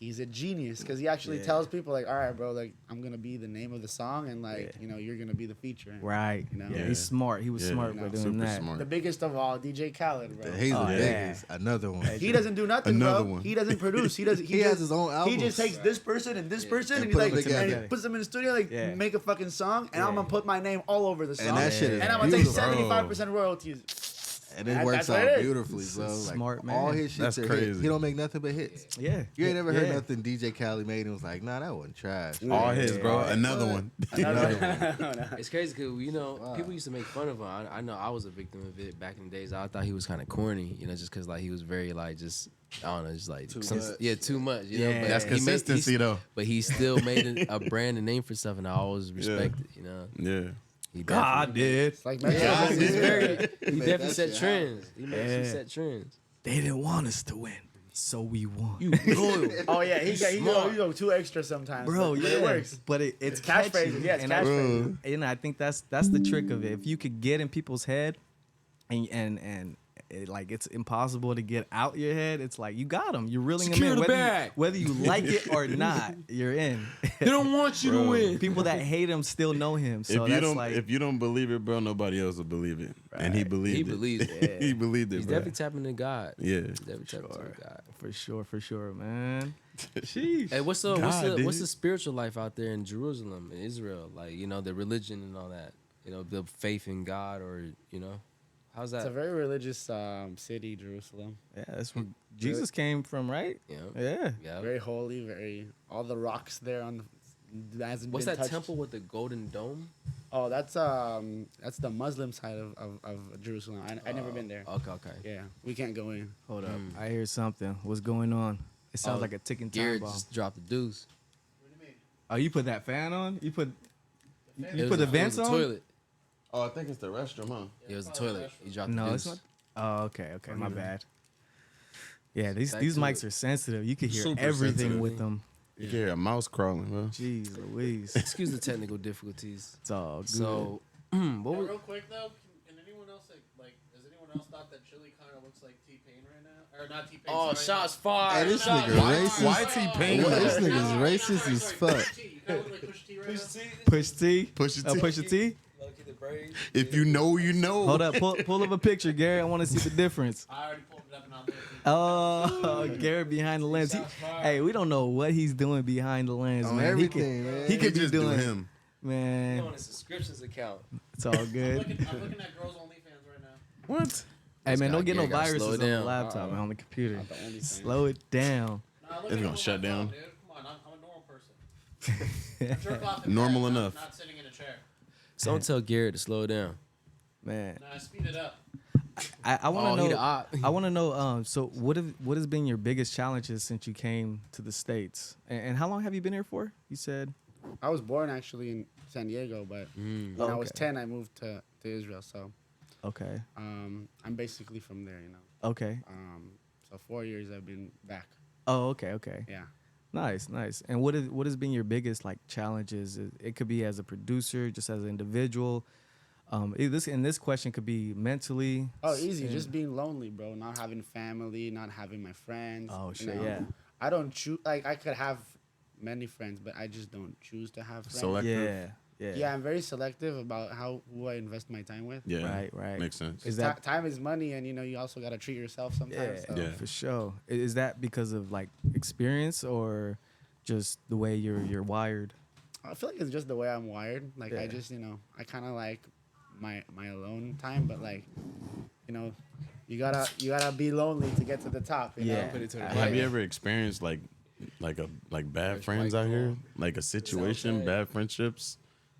he's a genius because he actually tells people like, all right, bro, like I'm gonna be the name of the song, and like you're gonna be the feature. Right. You know? Yeah. He's smart. He was smart you by know, doing super that. smart. The biggest of all, DJ Khaled, bro. He's the yeah. biggest. Another one. He doesn't do nothing, Another bro. one. He doesn't produce. He doesn't. He has his own He just albums. takes this person and this person, And and, he put like them together. and he puts them in the studio, like make a fucking song, and I'm gonna put my name all over the song, And that shit is and I'm gonna take beautiful. 75% royalties. And it That's works what out it is. beautifully, bro. Like, Smart man. all his shit That's are crazy. hits. He don't make nothing but hits. Yeah. You ain't never heard Yeah. nothing DJ Khaled made and was like, nah, that wasn't trash. All his, bro. Another one. It's crazy because people used to make fun of him. I know I was a victim of it back in the days. I thought he was kind of corny, just because like he was very like just I don't know, just like Too much. too much. You Yeah. know, but That's he made- consistency, though. But he still made a brand and name for stuff, and I always respect it. You know, Yeah. he God did. It's like Yeah, Metro. he's very. He made definitely that set shit trends. He makes Yeah. he set trends. They didn't want us to win, so we won. Oh yeah, he Smart. go too extra sometimes, Bro, but yeah, it works. but it's Catchphrases, catchy. yeah, it's and catchphrases. I think that's the trick of it. If you could get in people's head, and like it's impossible to get out your head. It's like you got them. You're reeling Secure them in, the bag. whether you like it or not. You're in. They don't want you to win. People that hate him still know him. So if you don't believe it, bro, nobody else will believe it. And he believed it. He believes it. He believed it. He's bro. definitely tapping into God. Yeah. He's definitely tapping into God. for sure, man. Sheesh. Hey, what's God, the dude. spiritual life out there in Jerusalem, in Israel? Like, you know, the religion and all that. You know, the faith in God, or you know, how's It's that? a very religious city, Jerusalem. Yeah, that's where Jesus came from, right? Yeah. Yeah. Very holy, very all the rocks there on the hasn't What's been that touched. temple with the golden dome? Oh, that's the Muslim side of Jerusalem. I never been there. Okay. Yeah, we can't go in. Hold up. I hear something. What's going on? It sounds like a ticking time Garrett bomb. just dropped the deuce. What do you mean? Oh, you put that fan on? You put It you was put the it was vents the on? toilet. Oh, I think it's the restroom, huh? It was the toilet. He dropped No, the it's deuce. not. Oh, okay, my bad. Yeah, these Back these to mics it. are sensitive. You can hear Super everything sensitive. with them. You can hear a mouse crawling, bro. Jeez Louise. Excuse the technical difficulties. It's all good. So, what Yeah, was, real quick though, can anyone else like has anyone else thought that Chili kind of looks like T-Pain right now? Or not T-Pain? oh, sorry, shots not- fired. Hey, this Shots nigga fired. racist. Why T-Pain? What? This No, nigga's no, racist sorry, as sorry, fuck. Push T. You kind of look like Push T right now. Push T. Push it. Push a T. If you know, you know. Hold up. Pull up a picture, Gary. I want to see the difference. I already pulled it up and I'll look at it. Oh, Garrett behind the lens. Hey, we don't know what he's doing behind the lens, On man. everything, man. He He could be just do doing him. man. On his subscriptions account. It's all I'm good. looking at girls' OnlyFans right now. What? Hey man, guy don't get no Gary gotta slow viruses it on the down. laptop, man, on the computer. Not the only thing. Slow it down. Nah, look It's at gonna it with shut my phone, down. Dude. Come on, I'm a normal person. I jerk off in Normal bed, enough. Not sitting in a chair. So don't tell Garrett to slow down. Man, Nah, speed it up. I want to he the know. op. I want to know. So what has been your biggest challenges since you came to the States? And how long have you been here for? You said. I was born actually in San Diego, but when I was Okay. 10, I moved to Israel. So Okay. I'm basically from there, you know. Okay. So 4 years I've been back. Oh, okay. Okay. Yeah. Nice. And what has been your biggest like challenges? It could be as a producer, just as an individual. This question could be mentally. Oh, easy. and- Just being lonely, bro. Not having family, not having my friends. Oh, you shit, know. yeah. I don't choose. Like I could have many friends, but I just don't choose to have friends. Selective. Yeah. Yeah, I'm very selective about who I invest my time with. Yeah. Right. Makes sense. Is that Time is money, and you also gotta treat yourself sometimes. yeah, So. Yeah. for sure? Is that because of like experience or just the way you're wired? I feel like it's just the way I'm wired. Like I Yeah. just I kind of like my alone time, but like you gotta be lonely to get to the top. You Yeah. know? Put it to the Have you ever experienced like bad friends out here? Like a situation, bad friendships,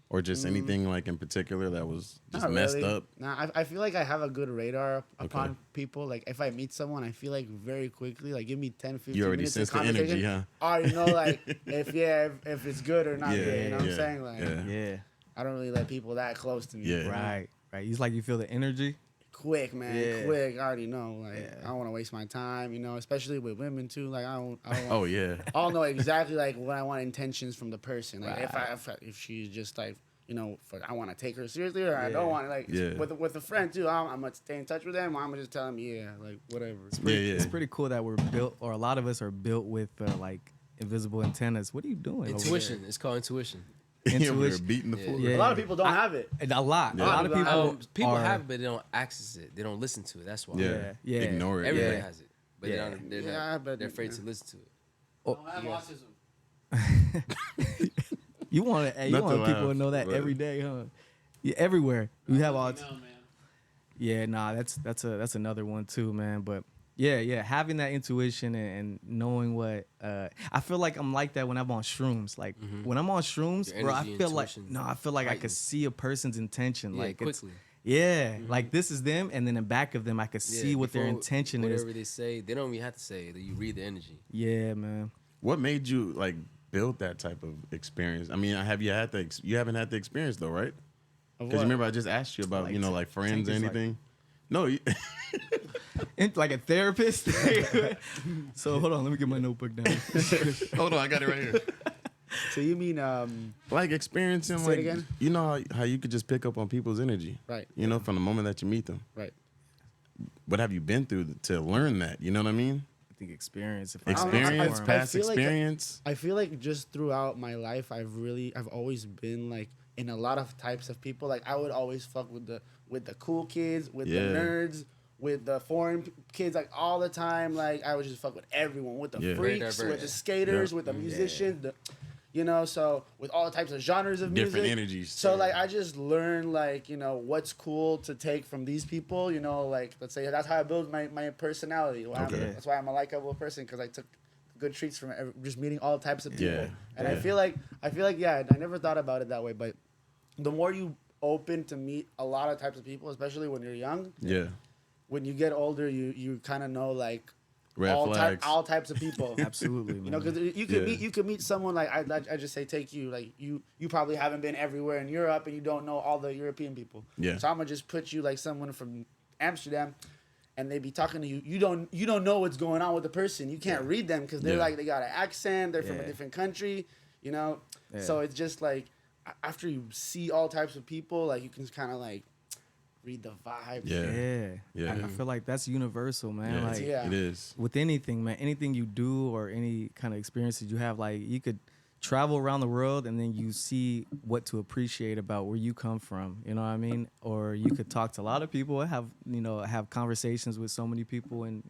or just anything like in particular that was just Not messed really. up? Nah, I feel like I have a good radar upon people. Like if I meet someone, I feel like very quickly, like give me 10, 15 You already minutes sense of the conversation. energy, huh? I already know like if it's good or not Yeah, good. You know what I'm yeah, saying? Like yeah. Yeah. I don't really let people that close to me. Yeah. Right. It's like you feel the energy. Quick, man. Yeah. Quick. I already know. Like Yeah. I don't want to waste my time. Especially with women too. Like I don't. Oh yeah. I'll know exactly like what I want intentions from the person. Like Right. if she's just like I want to take her seriously or I don't want to like Yeah. with a friend too. I'm gonna stay in touch with them. Or I'm gonna just tell them like whatever. Yeah, It's pretty cool that we're built, or a lot of us are built with like invisible antennas. What are you doing? over Intuition. It's called intuition. there? Yeah, we were Intuition. beating the Yeah. floor. Yeah. A lot of people don't have it. And a lot. Yeah. A lot of people. People are- have it, but they don't access it. They don't listen to it. That's why. Yeah. Yeah. Ignore it. Everybody yeah. has it, but Yeah. Yeah, but they're afraid to listen to it. I don't have autism. You want to? You Not want to people to laugh, know that but- every day, huh? Yeah, everywhere. We have all. No, man. Yeah, nah, that's another one too, man. But yeah, having that intuition and knowing what I feel like I'm like that when I'm on shrooms. Like when I'm on shrooms, Your bro, I energy, feel like intuition I feel like I could heightens. see a person's intention. Yeah, like it's, quickly. yeah, like this is them, and then in back of them, I could see what their before intention is. Whatever they say, they don't even have to say it. You read the energy. Yeah, man. What made you like build that type of experience? I mean, have you had you haven't had the experience though, right? Because remember I just asked you about Like like friends or Tank is like- anything. No, Like a therapist. So hold on, let me get my notebook down. hold on, I got it right here. So you mean Like experiencing Say it like again? you know how you could just pick up on people's energy, right, you know, from the moment that you meet them. right. what have you been through to learn that? You know what I mean? I think experience. Experience, I past feel like- experience. I feel like just throughout my life, I've always been like in a lot of types of people. Like I would always fuck with the cool kids, with the nerds, with the foreign kids, like all the time. Like I would just fuck with everyone, with the freaks, with the skaters, with the musicians, so with all types of genres of music. Different energies. So like I just learned like, what's cool to take from these people, like let's say that's how I build my personality. That's why I'm a likable person, because I took good treats from just meeting all types of people. Yeah. And I feel like I never thought about it that way, but the more you open to meet a lot of types of people, especially when you're young, when you get older, you kind of know like red flags. all types of people. Absolutely, man. Because you could meet someone like I just say take you, like you probably haven't been everywhere in Europe and you don't know all the European people. Yeah. So I'm gonna just put you like someone from Amsterdam, and they be talking to you. You don't know what's going on with the person. You can't read them because they're like they got an accent. They're from a different country. Yeah. So it's just like after you see all types of people, like you can kind of like read the vibe. Yeah. I feel like that's universal, man. Like it is. with anything, man. Anything you do or any kind of experiences you have, like you could travel around the world and then you see what to appreciate about where you come from. You know what I mean? Or you could talk to a lot of people, have conversations with so many people, and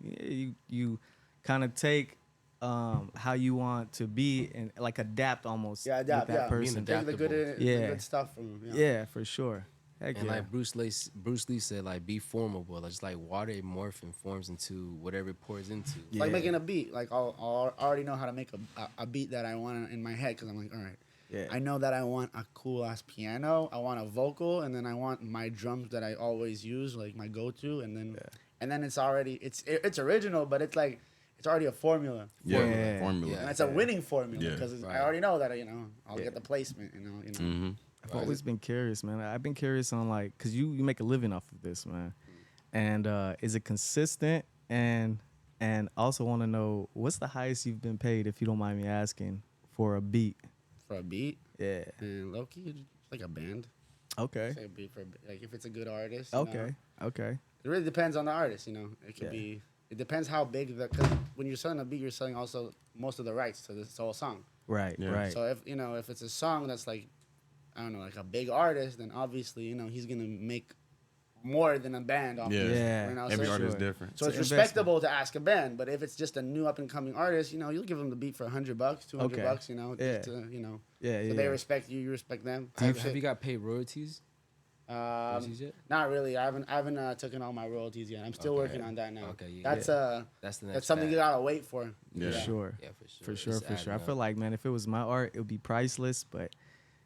you kind of take how you want to be and like adapt almost. Yeah, adapt. with that person. Take the good stuff from them. Yeah, for sure. Heck And yeah. like Bruce Lee said, like be formable. Like, just like water, it morphs and forms into whatever it pours into. It's like making a beat. Like I already know how to make a beat that I want in my head, because I'm like, all right, I know that I want a cool ass piano, I want a vocal, and then I want my drums that I always use, like my go-to, and then it's already it's original, but it's like it's already a formula. Formula. And it's a winning formula, because I already know that I'll get the placement. Mm-hmm. I've always been curious, man. I've been curious on like, cause you make a living off of this, man. And is it consistent? And also want to know, what's the highest you've been paid, if you don't mind me asking, for a beat? For a beat? Yeah. And low-key, like a band. Okay. Say a beat for like if it's a good artist. Okay. It really depends on the artist. It could be. It depends how big because when you're selling a beat, you're selling also most of the rights to this whole song. Right. Right. So if it's a song that's like, I don't know, like a big artist, then obviously, he's going to make more than a band. Every artist is different. So it's respectable to ask a band, but if it's just a new up-and-coming artist, you'll give them the beat for $100, $200, just to, so they respect you, you respect them. Have you got paid royalties? Not really. I haven't taken all my royalties yet. I'm still working on that now. Okay, that's the next that's something you gotta wait for. For sure. Yeah, for sure. I feel like, man, if it was my art, it would be priceless, but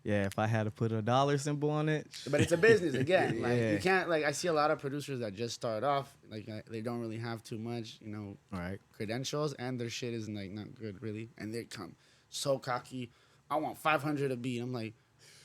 yeah, if I had to put a dollar symbol on it. But it's a business again. Like you can't I see a lot of producers that just start off like they don't really have too much, credentials, and their shit is like not good really, and they come so cocky. I want 500 a beat. I'm like,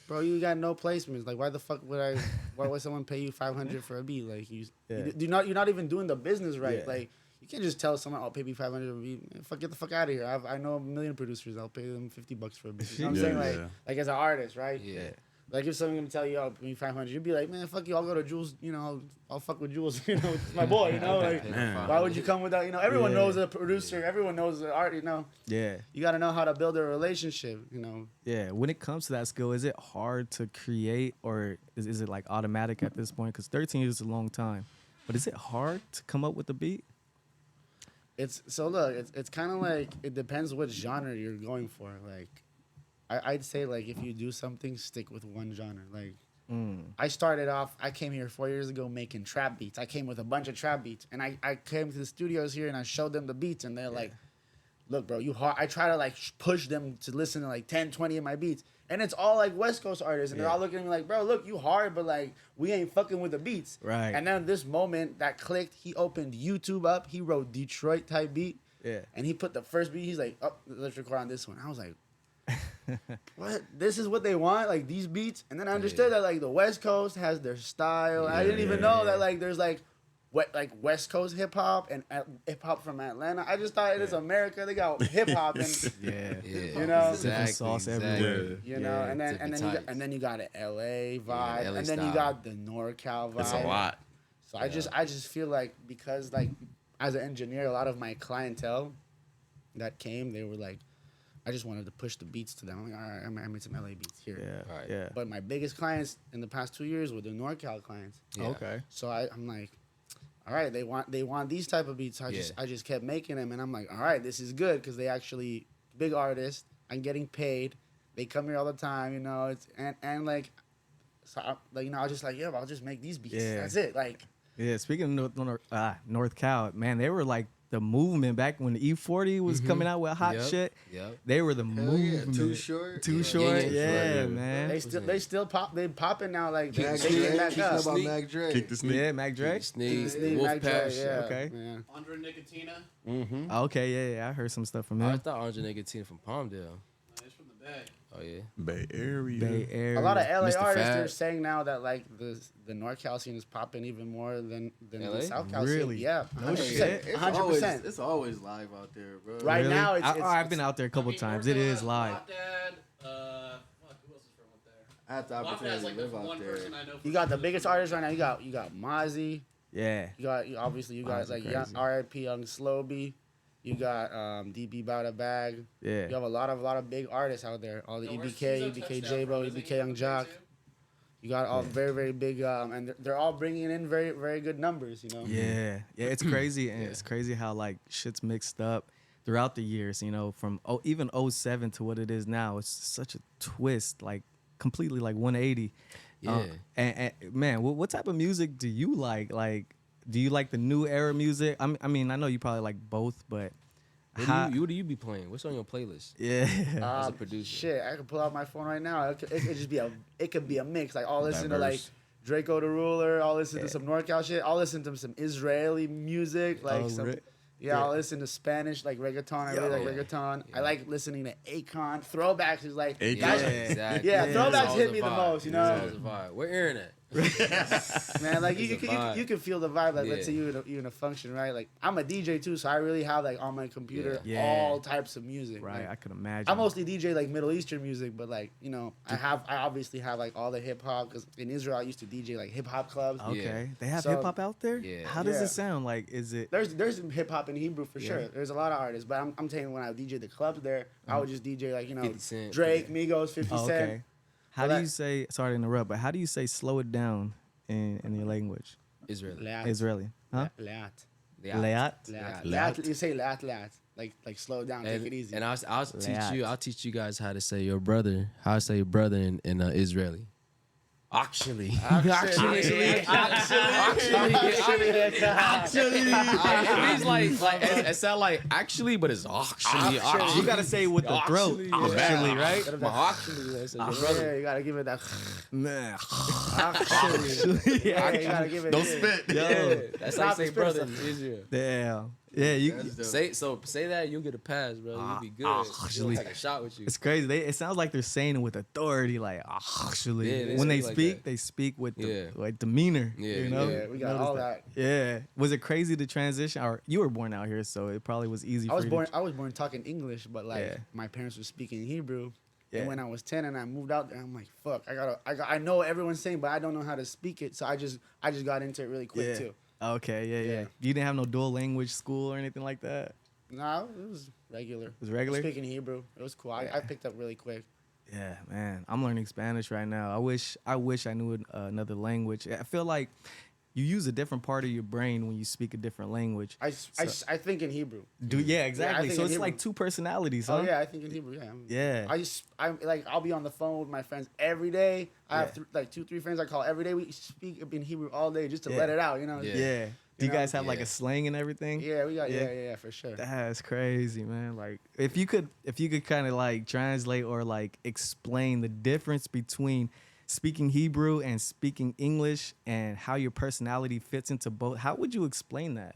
bro, you got no placements. Like, why the fuck would why would someone pay you 500 for a beat? Like you're not even doing the business right. Yeah. Like you can't just tell someone, I'll pay me 500 for a beat. Man, get the fuck out of here. I know a million producers. I'll pay them $50 for a beat. You know what I'm saying? Like as an artist, right? Yeah. Like if someone's gonna tell you, "Oh, pay me 500," you'd be like, "Man, fuck you! I'll go to Jewelz. I'll fuck with Jewelz. It's my boy. Like, why would you come without? Everyone knows a producer. Everyone knows the art. Yeah. You got to know how to build a relationship. Yeah. When it comes to that skill, is it hard to create, or is it like automatic at this point? Because 13 years is a long time, but is it hard to come up with a beat? It's kind of like it depends what genre you're going for. Like, I'd say like if you do something, stick with one genre. Like I started off, I came here 4 years ago making trap beats. I came with a bunch of trap beats, and I came to the studios here and I showed them the beats, and they're like, look, bro, you hard. I try to like push them to listen to like 10, 20 of my beats, and it's all like West Coast artists, and they're all looking at me like, bro, look, you hard, but like we ain't fucking with the beats. Right. And then this moment that clicked, he opened YouTube up, he wrote Detroit type beat, and he put the first beat. He's like, oh, let's record on this one. I was like, what? This is what they want, like these beats. And then I understood that like the West Coast has their style. I didn't even know that like there's like West Coast hip hop and hip hop from Atlanta. I just thought it is America. They got hip hop and Different sauce everywhere. And then you got an LA vibe, and then you got the NorCal vibe. It's a lot. So I just feel like because like as an engineer, a lot of my clientele that came, they were like, I just wanted to push the beats to them. I'm like, all right, I made some LA beats here. Yeah. Right. Yeah. But my biggest clients in the past 2 years were the NorCal clients. Yeah. Okay. So I'm like, all right, they want these type of beats. I just kept making them, and I'm like, all right, this is good because they actually big artists. I'm getting paid. They come here all the time, you know. It's and like, so I, like you know, I was just like, yeah, I'll just make these beats. Yeah. That's it. Like, Yeah, speaking of North Cal, man, they were like the movement back when the E40 was coming out with hot Yep. shit. Yep. They were the Hell yeah, movement. Too Short. Too Yeah. short. Yeah, Yeah, yeah, man. they still popping now. Like they Mac getting Dre. back Keep up. about Mac Dre. Kick the sneak. Yeah, Mac Dre. Sneak, Sneak, Wolf Mac Dre, Pack. yeah, Okay. yeah. Andre Nicotina. Mm-hmm. Okay, yeah, I heard some stuff from I him. thought Andre Nicotina from Palmdale. He's from the Bay. Oh yeah. Bay Area. Bay Area. A lot of LA Mr. artists Fat. they're saying now that like the NorCal scene is popping even more than LA? the South Cal Really? scene. Yeah, No 100%. shit. It's 100%. always, it's always live out there, bro. Right Really? now, it's I've been out there a couple times. It is live. Dad, fuck, who else is from up there? I had the Lafayette's opportunity like to live the out one there. person I know. You got the biggest artists right now. You got Mozzie. Yeah. Obviously you got Mozzie like crazy. R.I.P. Young Slowby. You got DB Bada Bag. Yeah. You have a lot of big artists out there. All the Yo, where's EBK, Tizo EBK Touchdown J-Bo, from? Isn't he EBK Young from the Bay Jock. too? You got all very, very big, and they're all bringing in very, very good numbers, you know? Yeah. Yeah, it's crazy. And it's crazy how like shit's mixed up throughout the years, you know, from even '07 to what it is now. It's such a twist, like completely like 180. Yeah. And man, what type of music do you like? Like, do you like the new era music? I mean, I know you probably like both, but What do you be playing? What's on your playlist? yeah. As a producer. Shit, I could pull out my phone right now. It could just be a mix. Like I'll listen to like Diverse. Draco the Ruler. I'll listen to some NorCal shit. I'll listen to some Israeli music. Like I'll listen to Spanish like reggaeton. I really like reggaeton. I like listening to Akon. Throwbacks is like Akon. that's- Exactly. Yeah, Yeah. throwbacks It's hit always me a the vibe. most, you It's know? always a vibe. We're hearing it. Man, like It's a vibe. you can feel the vibe. Like let's say Yeah. you in a function, right? Like I'm a DJ too, so I really have like on my computer Yeah. Yeah. all types of music. Right, Like, I could imagine. I mostly DJ like Middle Eastern music, but like you know, I obviously have like all the hip hop because in Israel I used to DJ like hip hop clubs. Okay. Yeah. They have So- hip hop out there? Yeah. How does Yeah. it sound? Like, is it There's hip hop in Hebrew for sure. There's a lot of artists, but I'm telling you when I DJ the clubs there, I would just DJ like 50 Cent, Drake, Migos, 50 oh, Cent. okay. How Well, do you say sorry to interrupt, but how do you say slow it down in your language? Israeli. Leat. Israeli. Huh? Leat. Yeah. Leat? Leat. Leat. Leat. You say leat. Like slow down, take it easy. And I'll teach Leat. you. I'll teach you guys how to say your brother. How to say your brother in Israeli. Actually. Actually. It means like it sound like actually, but it's actually. You gotta say it with the throat. Actually, right? Actually, that's your brother. Yeah, you gotta give it that. Man. Actually, yeah, you gotta give it. Don't yeah. spit. Yo. That's how you Stop say and spit brother in something. Israel. Damn. Yeah, you That's dope. Say that, you'll get a pass, bro. You'll be good. Actually. You'll take a shot with you. it's crazy. It sounds like they're saying it with authority, like actually. Yeah, they when they speak like speak, that. they speak with the, Yeah. like demeanor. Yeah, you know? Yeah, we got Notice all that. Yeah. Was it crazy to transition? Or you were born out here, so it probably was easy I was for born. you. I was born talking English, but like Yeah. my parents were speaking Hebrew. Yeah. And when I was 10 and I moved out there, I'm like, fuck, I know what everyone's saying, but I don't know how to speak it. So I just got into it really quick Yeah. too. Okay, yeah. Yeah. You didn't have no dual language school or anything like that? No, it was regular. It was regular? Speaking Hebrew, it was cool. I picked up really quick. Yeah, man. I'm learning Spanish right now. I wish I knew another language. I feel like you use a different part of your brain when you speak a different language. I think in Hebrew. Yeah, exactly. think So in it's Hebrew. like two personalities, huh? Oh yeah, I think in Hebrew. Yeah. Yeah. I'll be on the phone with my friends every day. I have Yeah. like 2-3 friends I call every day. We speak in Hebrew all day just to Yeah. let it out. You know. Yeah. Yeah. Do you know? guys have like Yeah. a slang and everything? Yeah, we got Yeah. yeah, for sure. That's crazy, man. Like if you could kind of like translate or like explain the difference between speaking Hebrew and speaking English and how your personality fits into both, how would you explain that?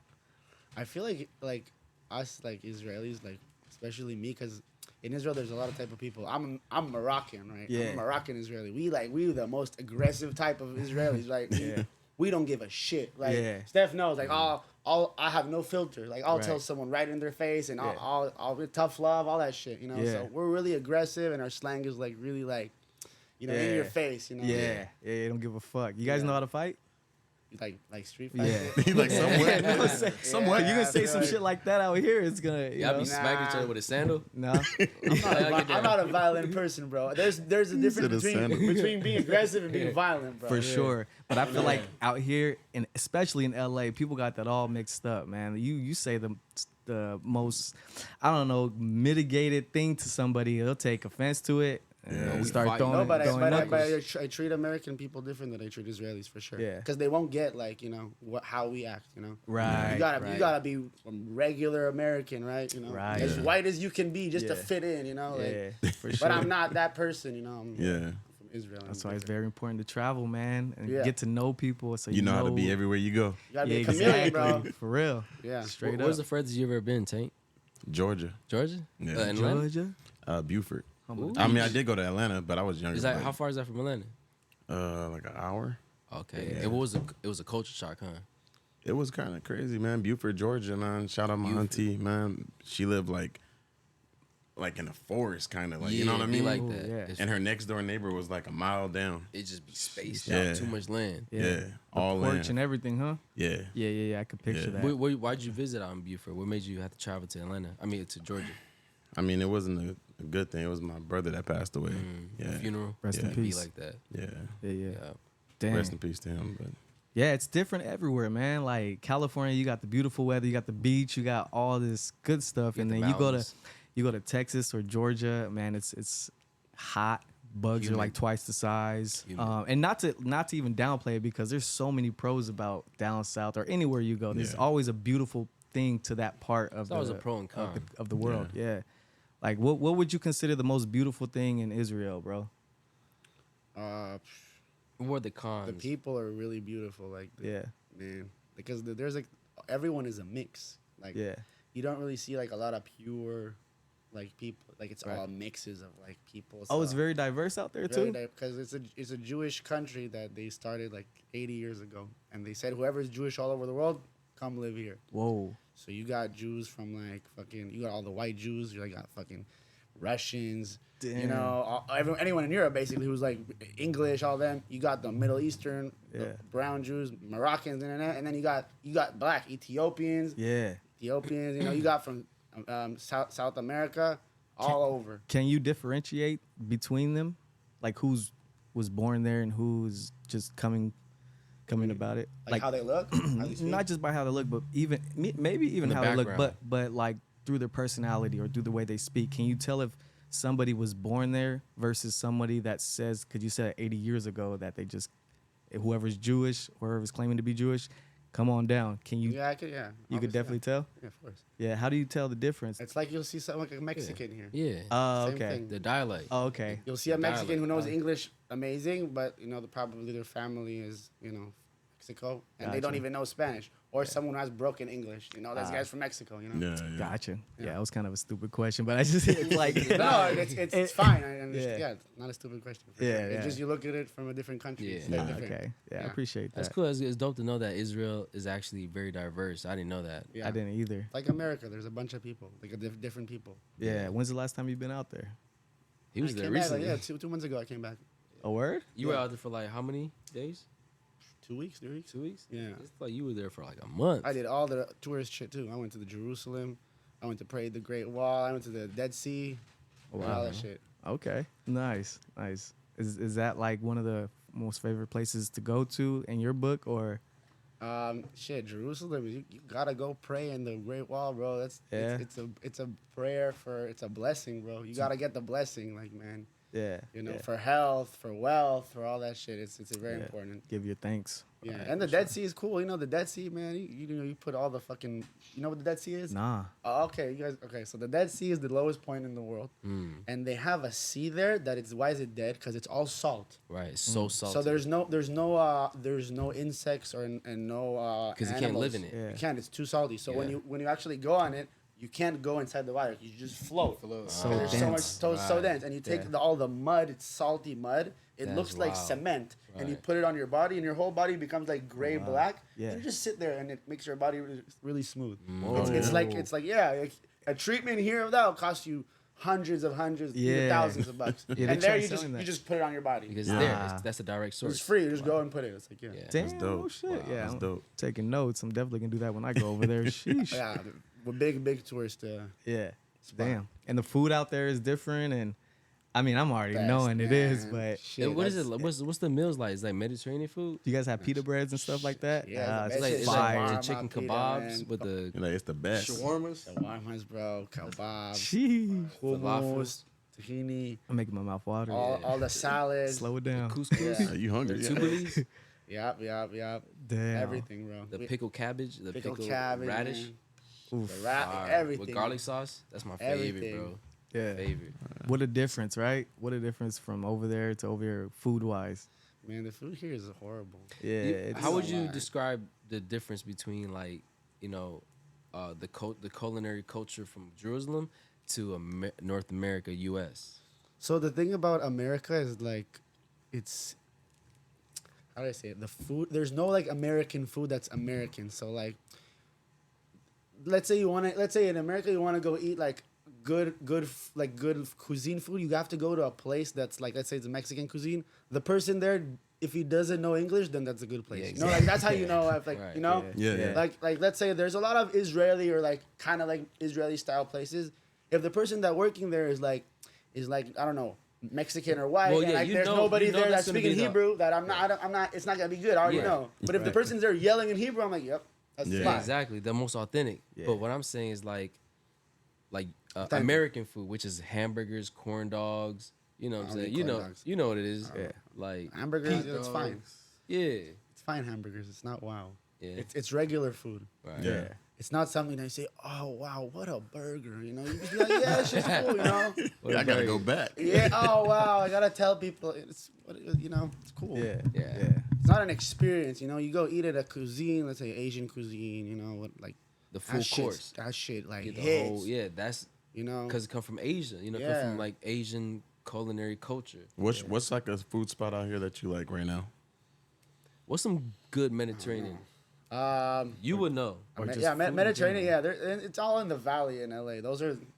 I feel like us like Israelis, like especially me, because in Israel there's a lot of type of people. I'm Moroccan, right? Yeah. I'm a Moroccan Israeli. We the most aggressive type of Israelis. Like we don't give a shit. Like Yeah. Steph knows. Like I have no filter. Like I'll tell Right. someone right in their face, and Yeah. I'll be tough love, all that shit. You know. Yeah. So we're really aggressive, and our slang is like really like, you know, in your Yeah. face. You know. Yeah, you don't give a fuck. You guys Yeah. know how to fight? like street fight. Yeah. shit? Like somewhere. Somewhat. You Yeah, can I say feel some like- shit like that out here. It's gonna. You Y'all know? be smacking each Nah. other with a sandal. No. I'm not a violent person, bro. There's a difference said a sandal. between being aggressive and being violent, bro. For sure. But I feel like out here, and especially in LA, people got that all mixed up, man. You say the most, I don't know, mitigated thing to somebody, they'll take offense to it. And Yeah. we We start fight. throwing, No, but throwing knuckles. I treat American people different than I treat Israelis for sure. Yeah. Because they won't get like how we act. Right. You gotta right. you gotta be a regular American, right? Right. As Yeah. white as you can be, just to Yeah. fit in. Yeah, for sure. But I'm not that person. I'm Yeah. from Israel. That's why it's very important to travel, man, and Yeah. get to know people. So You know how to be everywhere you go. You gotta Yeah, be a chameleon, exactly. bro. For real. Yeah. Straight Where's the up. furthest you ever been, Tank? Georgia. Georgia? Yeah. Atlanta? Georgia. Buford. Ooh. I mean, I did go to Atlanta, but I was younger. Is that like, how far is that from Atlanta? like an hour. Okay. Yeah. It was a culture shock, huh? It was kind of crazy, man. Buford, Georgia, man. Shout out my Buford. auntie, man. She lived like in a forest, kind of like, you know what I be mean? like Ooh, that. yeah. It's- And her next door neighbor was like a mile down. it just be spaced Yeah. out. Too much land. Yeah, The all porch land. and everything, huh? Yeah, Yeah. I could picture Yeah. that. Why'd you visit out in Buford? What made you have to travel to Atlanta? I mean, to Georgia. I mean, it wasn't a good thing. It was my brother that passed away. The Yeah, funeral. Rest in It'd be peace. like that. yeah. Yeah. Yeah. Damn. Rest in peace to him. But Yeah, it's different everywhere, man. Like California, you got the beautiful weather, you got the beach, you got all this good stuff, You and got then the mountains. you go to Texas or Georgia, man. It's hot. Bugs are Humid. like twice the size. Humid. And not to even downplay it, because there's so many pros about down south or anywhere you go. There's Yeah. always a beautiful thing to that part of There's always a pro and con. of the world. Yeah. Like what would you consider the most beautiful thing in Israel, bro? What were the cons? The people are really beautiful. Like, Yeah. man, because there's like everyone is a mix. Like, Yeah. you don't really see like a lot of pure like people. Like it's Right. all mixes of like people. Oh, it's very diverse out there too. Because it's a Jewish country that they started like 80 years ago, and they said whoever's Jewish all over the world, come live here. Whoa. So you got Jews from like fucking, you got all the white Jews. You got fucking Russians. You Damn. know, anyone in Europe basically who's like English, all them. You got the Middle Eastern, Yeah. the brown Jews, Moroccans, and then you got black Ethiopians. Yeah. You know, you got from South America, all over. Can you differentiate between them, like who's was born there and who's just coming about it? Like how they look, how they speak. Not just by how they look, but maybe even The how they look, background. but like through their personality or through the way they speak. Can you tell if somebody was born there versus somebody that says, because you said 80 years ago that they just, whoever's Jewish, whoever's claiming to be Jewish, come on down. Can you? Yeah, I could. Yeah, You could obviously, definitely tell. Yeah, of course. Yeah. How do you tell the difference? It's like you'll see someone like a Mexican here. Yeah. Oh, Same okay. thing. The dialect. Oh, okay. You'll see a Mexican who knows Dialect. English amazing, but probably their family is Mexico, and they don't Gotcha. even know Spanish, or someone who has broken English. This guy's from Mexico. yeah, yeah. Gotcha. Yeah, that was kind of a stupid question, but I just it's like No, it's fine. I understand. Yeah. Yeah, it's not a stupid question. For Yeah, sure. yeah. It's just you look at it from a different country. Yeah. It's very Nah, different. okay. Yeah, I Yeah. appreciate that. That's cool. It's dope to know that Israel is actually very diverse. I didn't know that. Yeah. I didn't either. Like America, there's a bunch of people, like different people. Yeah. When's the last time you've been out there? He was I there came back, like, recently. 2 months ago I came back. A word? You were out there for like how many days? 2 weeks, 3 weeks. 2 weeks? Yeah. It's like you were there for like a month. I did all the tourist shit too. I went to the Jerusalem. I went to pray the Great Wall. I went to the Dead Sea. All that shit. Okay. Nice. Is that like one of the most favorite places to go to in your book, or? Jerusalem. You gotta go pray in the Great Wall, bro. Yeah. It's a prayer it's a blessing, bro. You gotta get the blessing, like man. Yeah. For health, for wealth, for all that shit. It's very Yeah. important. Give your thanks. Yeah, Alright, and the for Dead sure. Sea is cool. The Dead Sea, man. You put all the fucking. You know what the Dead Sea is? Nah. Oh, okay, you guys. Okay, so the Dead Sea is the lowest point in the world, and they have a sea there that it's why is it dead? Because it's all salt. Right. It's so salty. So there's no insects and no because you can't live in it. Yeah. You can't. It's too salty. So Yeah. when you actually go on it, you can't go inside the water. You just float. So There's dense. so dense, and you take Yeah. all the mud. It's salty mud. It That's looks like wild. cement, and you Right. put it on your body, and your whole body becomes like gray black. Yeah. And you just sit there, and it makes your body really smooth. Whoa. It's like a treatment here of that will cost you hundreds, even Yeah. thousands of bucks. Yeah, they And there try you selling that. just put it on your body. Because Yeah. there, Ah. that's a direct source. It's free. You just go and put it. It's like yeah. Yeah. Damn, dope. oh shit. Wow, Yeah, that's I'm dope. taking notes. I'm definitely gonna do that when I go over there. Sheesh. Yeah, we're big tourist. Yeah. spot. Damn. And the food out there is different, and I mean, I'm already Best, knowing it is, man. but Shit, And what is it? that's- What's the meals like? Is it like Mediterranean food? do you guys have pita breads and stuff like that? Yeah, Ah, the it's It's like, It's it's fire. like warm the chicken out pita, kebabs man. with the You're like, it's the best. Shawarmas. Shawarmas, bro. Kebabs. Sheesh. Hummus. Tahini. I'm making my mouth water. All the salads. Slow it down. couscous, Yeah. Are you hungry? the Yeah. tubulis, Yep. Damn. Everything, bro. the pickled cabbage, the Pickled pickled cabbage, radish, man. Oof. The Fire. everything. with garlic sauce. That's my favorite, Everything. bro. Yeah. Favorite. What a difference, right? What a difference from over there to over here, food wise. Man, the food here is horrible. Yeah. It's, How would a you lot. describe the difference between like the culinary culture from Jerusalem to North America, U.S.? So the thing about America is like, it's how do I say it? The food. There's no like American food that's American. So like, let's say in America you want to go eat like good cuisine food. You have to go to a place that's like, let's say it's a Mexican cuisine. The person there, if he doesn't know English, then that's a good place. Yeah, You know, like that's how you know. If, like Right, you know, Yeah. like let's say there's a lot of Israeli or like kind of like Israeli style places. If the person that working there is like I don't know, Mexican or white, Well, and yeah, like you there's know- nobody you know there that's that's gonna speaking be the- Hebrew, that I'm not. It's not gonna be good. I already Yeah. know. But if the Right. person's there yelling in Hebrew, I'm like, yep, that's Yeah. fine. Exactly, the most authentic. Yeah. But what I'm saying is like Authentic. American food, which is hamburgers, corn dogs. You know what I'm I don't saying? eat You corn know, dogs. you know what it is. Yeah. Like Hamburgers, it's fine. yeah, It's fine hamburgers. It's not wow. yeah, It's regular food. right. Yeah. It's not something they say, oh wow, what a burger. You know, you just be like, yeah, it's just cool. You know, Yeah, I gotta go back. yeah. Oh wow, I gotta tell people it's it's cool. yeah. Yeah. Yeah. It's not an experience. You know, you go eat at a cuisine, let's say Asian cuisine. You know, what like The full course. That shit like Get the hits. whole, yeah, that's You know, because it come from Asia. You know, come Yeah. from like Asian culinary culture. What's like a food spot out here that you like right now? What's some good Mediterranean? You would know. Or just yeah, food in Mediterranean. general. Yeah, it's all in the valley in LA.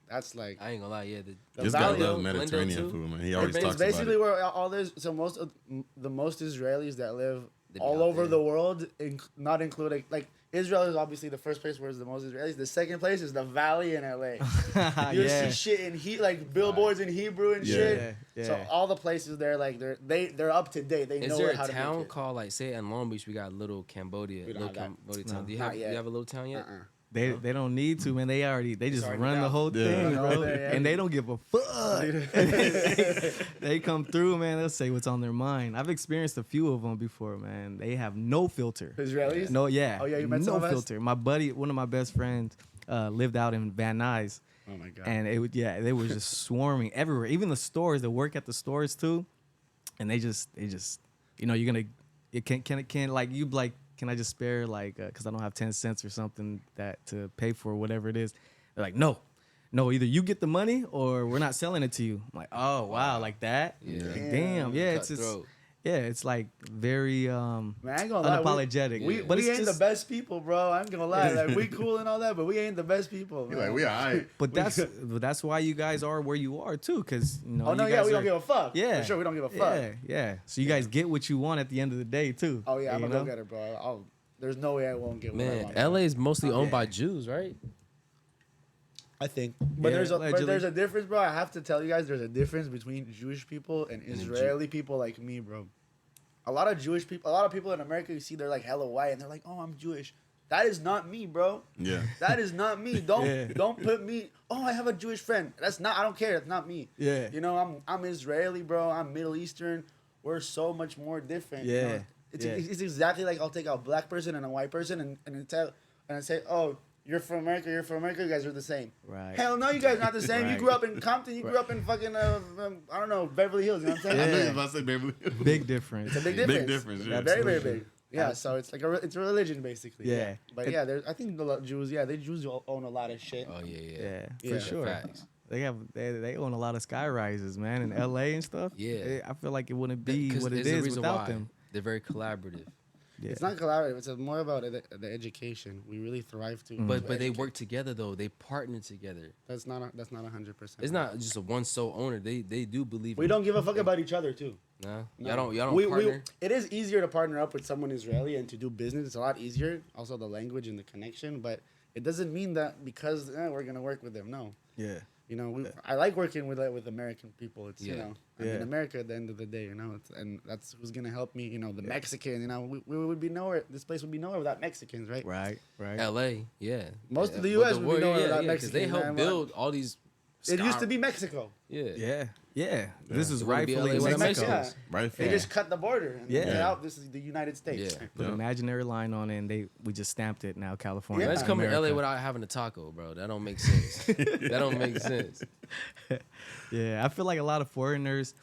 That's like I ain't gonna lie. Yeah, The This guy valley- loves Lindo Mediterranean too? food, man. He always It's talks it's about basically it. where all there's the most Israelis that live They be all out over there. the world, not including like Israel is obviously the first place where there's the most Israelis. The second place is the valley in LA. You yeah. see shit in like billboards in Hebrew and Yeah. shit. Yeah, So yeah. all the places there, like they're up to date. They Is know there how a to town make it. called like say in Long Beach we got little Cambodia, We don't little have that. Cambodia No. town? Do you Not have yet. you have a little town yet? They don't need to, man. They just already run the down. whole Yeah. thing, Yeah. bro. Yeah. And they don't give a fuck. They come through, man. They'll say what's on their mind. I've experienced a few of them before, man. They have no filter. Israelis? No, yeah. Oh, yeah, you met no some of us? filter. My buddy, one of my best friends, lived out in Van Nuys, Oh my god. and they were just swarming everywhere. Even the stores, they work at the stores too, and they just, you're gonna, it can like you like. Can I just spare because I don't have 10 cents or something that to pay for whatever it is? They're like, no, either you get the money or we're not selling it to you. I'm like, oh wow, like that? Yeah. Like, damn, yeah, it's Cutthroat. it's like very Man, I ain't gonna lie. unapologetic. We but it's ain't just, the best people, bro. I ain't gonna lie. Like we cool and all that, but we ain't the best people. You're Man. like, we alright. But that's why you guys are where you are too, because Oh no, you yeah, guys we don't are- give a fuck. Yeah, For sure, we don't give a fuck. Yeah. So you guys get what you want at the end of the day too. Oh yeah, I'm you gonna know? go get it, bro. There's no way I won't get what I Man, want. LA is mostly owned Yeah. by Jews, right? I think, but Yeah, there's allegedly. a difference, bro. I have to tell you guys, there's a difference between Jewish people and Israeli people like me, bro. A lot of people in America, you see, they're like hella white, and they're like, "Oh, I'm Jewish." That is not me, bro. Yeah. That is not me. Don't put me. Oh, I have a Jewish friend. That's not. I don't care. That's not me. Yeah. You know, I'm Israeli, bro. I'm Middle Eastern. We're so much more different. you Yeah. know? It's Yeah. it's exactly like I'll take a black person and a white person and say, oh, you're from America. You're from America. You guys are the same. Right. Hell no, you guys are not the same. You Right. grew up in Compton. You grew up in fucking I don't know, Beverly Hills. You know what I'm saying? I know you Yeah. was about to say Beverly Hills. Big difference. It's a big difference. Big difference, yeah. Very, very Absolutely. big. Yeah, so it's like it's a religion basically. Yeah. But yeah, I think the Jews. Yeah, they Jews own a lot of shit. Oh yeah, yeah. Yeah, Yeah. for sure. Facts. They own a lot of sky rises, man, in LA and stuff. Yeah. I feel like it wouldn't be what it there's a is reason without why. them. They're very collaborative. Yeah. It's not collaborative. It's more about the education. We really thrive to. But they work together though. They partner together. That's not 100%. It's not just a one sole owner. They do believe. We don't give a fuck about each other too. Nah, No. y'all don't partner. It is easier to partner up with someone Israeli and to do business. It's a lot easier. Also, the language and the connection. But it doesn't mean that because we're gonna work with them. No. Yeah. You know, I like working with American people. It's you know, I'm Yeah. in America at the end of the day. You know, and that's who's gonna help me. You know, the Mexican. You know, we would be nowhere. This place would be nowhere without Mexicans, right? Right. L.A. Yeah. Most of the But U.S. would be nowhere without because Mexicans. they help man. build all these. It used to be Mexico. Yeah. Yeah. This is It wouldn't be rightfully LA without Mexico. Mexico. Right. They just cut the border and Yeah. get out. This is the United States. Yeah. Put an imaginary line on it, and we just stamped it. Now California. Yeah. Let's come to America. L.A. without having a taco, bro. That don't make sense. That don't make sense. Yeah, I feel like a lot of foreigners,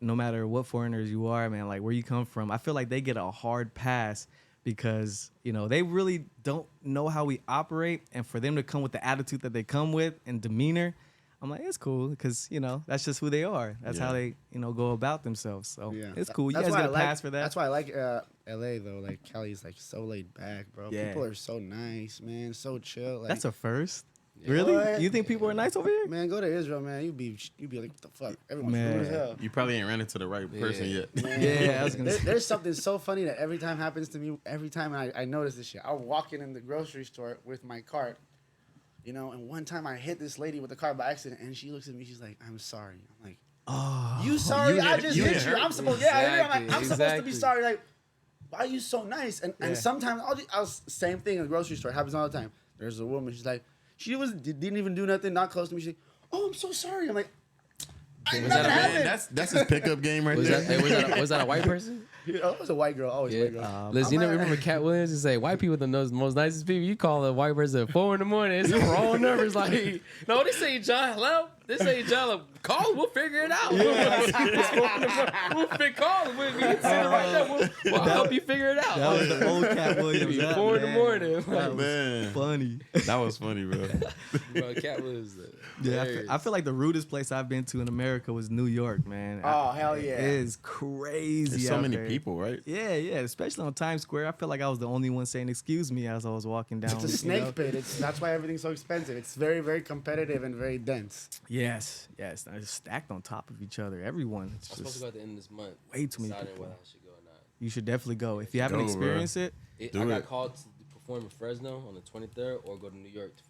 no matter what foreigners you are, man, like where you come from, I feel like they get a hard pass because, you know, they really don't know how we operate. And for them to come with the attitude that they come with and demeanor, I'm like, it's cool because, you know, that's just who they are. That's how they, you know, go about themselves. So it's cool. You That's guys why get a I pass for that. That's why I like LA though. Like Cali's like so laid back, bro. Yeah. People are so nice, man. So chill. Like, That's a first. Really? What? You think people are nice over here? man, go to Israel, man. You'd be like, what the fuck? Everyone's Man. rude as hell. You probably ain't ran into the right person yet. Yeah, I was gonna say. There's something so funny that every time happens to me. Every time I notice this shit. I'm walking in the grocery store with my cart, you know, and one time I hit this lady with the cart by accident, and she looks at me. She's like, "I'm sorry." I'm like, Oh, "You sorry? I just hit hit you. her? I'm supposed, I'm like, I'm supposed to Exactly. be sorry. Like, why are you so nice?" And sometimes I was same thing in the grocery store. It happens all the time. There's a woman. She's like, didn't even do nothing. Not close to me. She's like, "Oh, I'm so sorry." I'm like, Was that a Man, that's his pickup game right Was there. that, was that a white person? Oh, it was a white girl. Always white girl. Liz, you I'm never like- remember Cat Williams to say white people are the most nicest people. You call a white person at 4 a.m. It's wrong numbers. Like, no, this ain't John. Hello, this ain't John. Call him. We'll figure it out. We'll call him. We can sit right there. We'll help you figure it out. that was the old Cat Williams. It'd be That, 4 man. a.m. Like, Man, Funny. that was funny, bro. bro, Cat Williams. Yeah, I feel like the rudest place I've been to in America was New York, man. Oh, hell yeah. It is crazy. There's so out many there. people, right? Yeah, especially on Times Square. I feel like I was the only one saying "excuse me" as I was walking down. It's a you snake know? pit. That's why everything's so expensive. It's very, very competitive and very dense. Yes. They're just stacked on top of each other. Everyone. It's I'm supposed to just go at the end of this month. way too many Deciding people. whether I should go or not. You should definitely go if you haven't Go, bro. experienced it. Do I got it. called to perform in Fresno on the 23rd, or go to New York to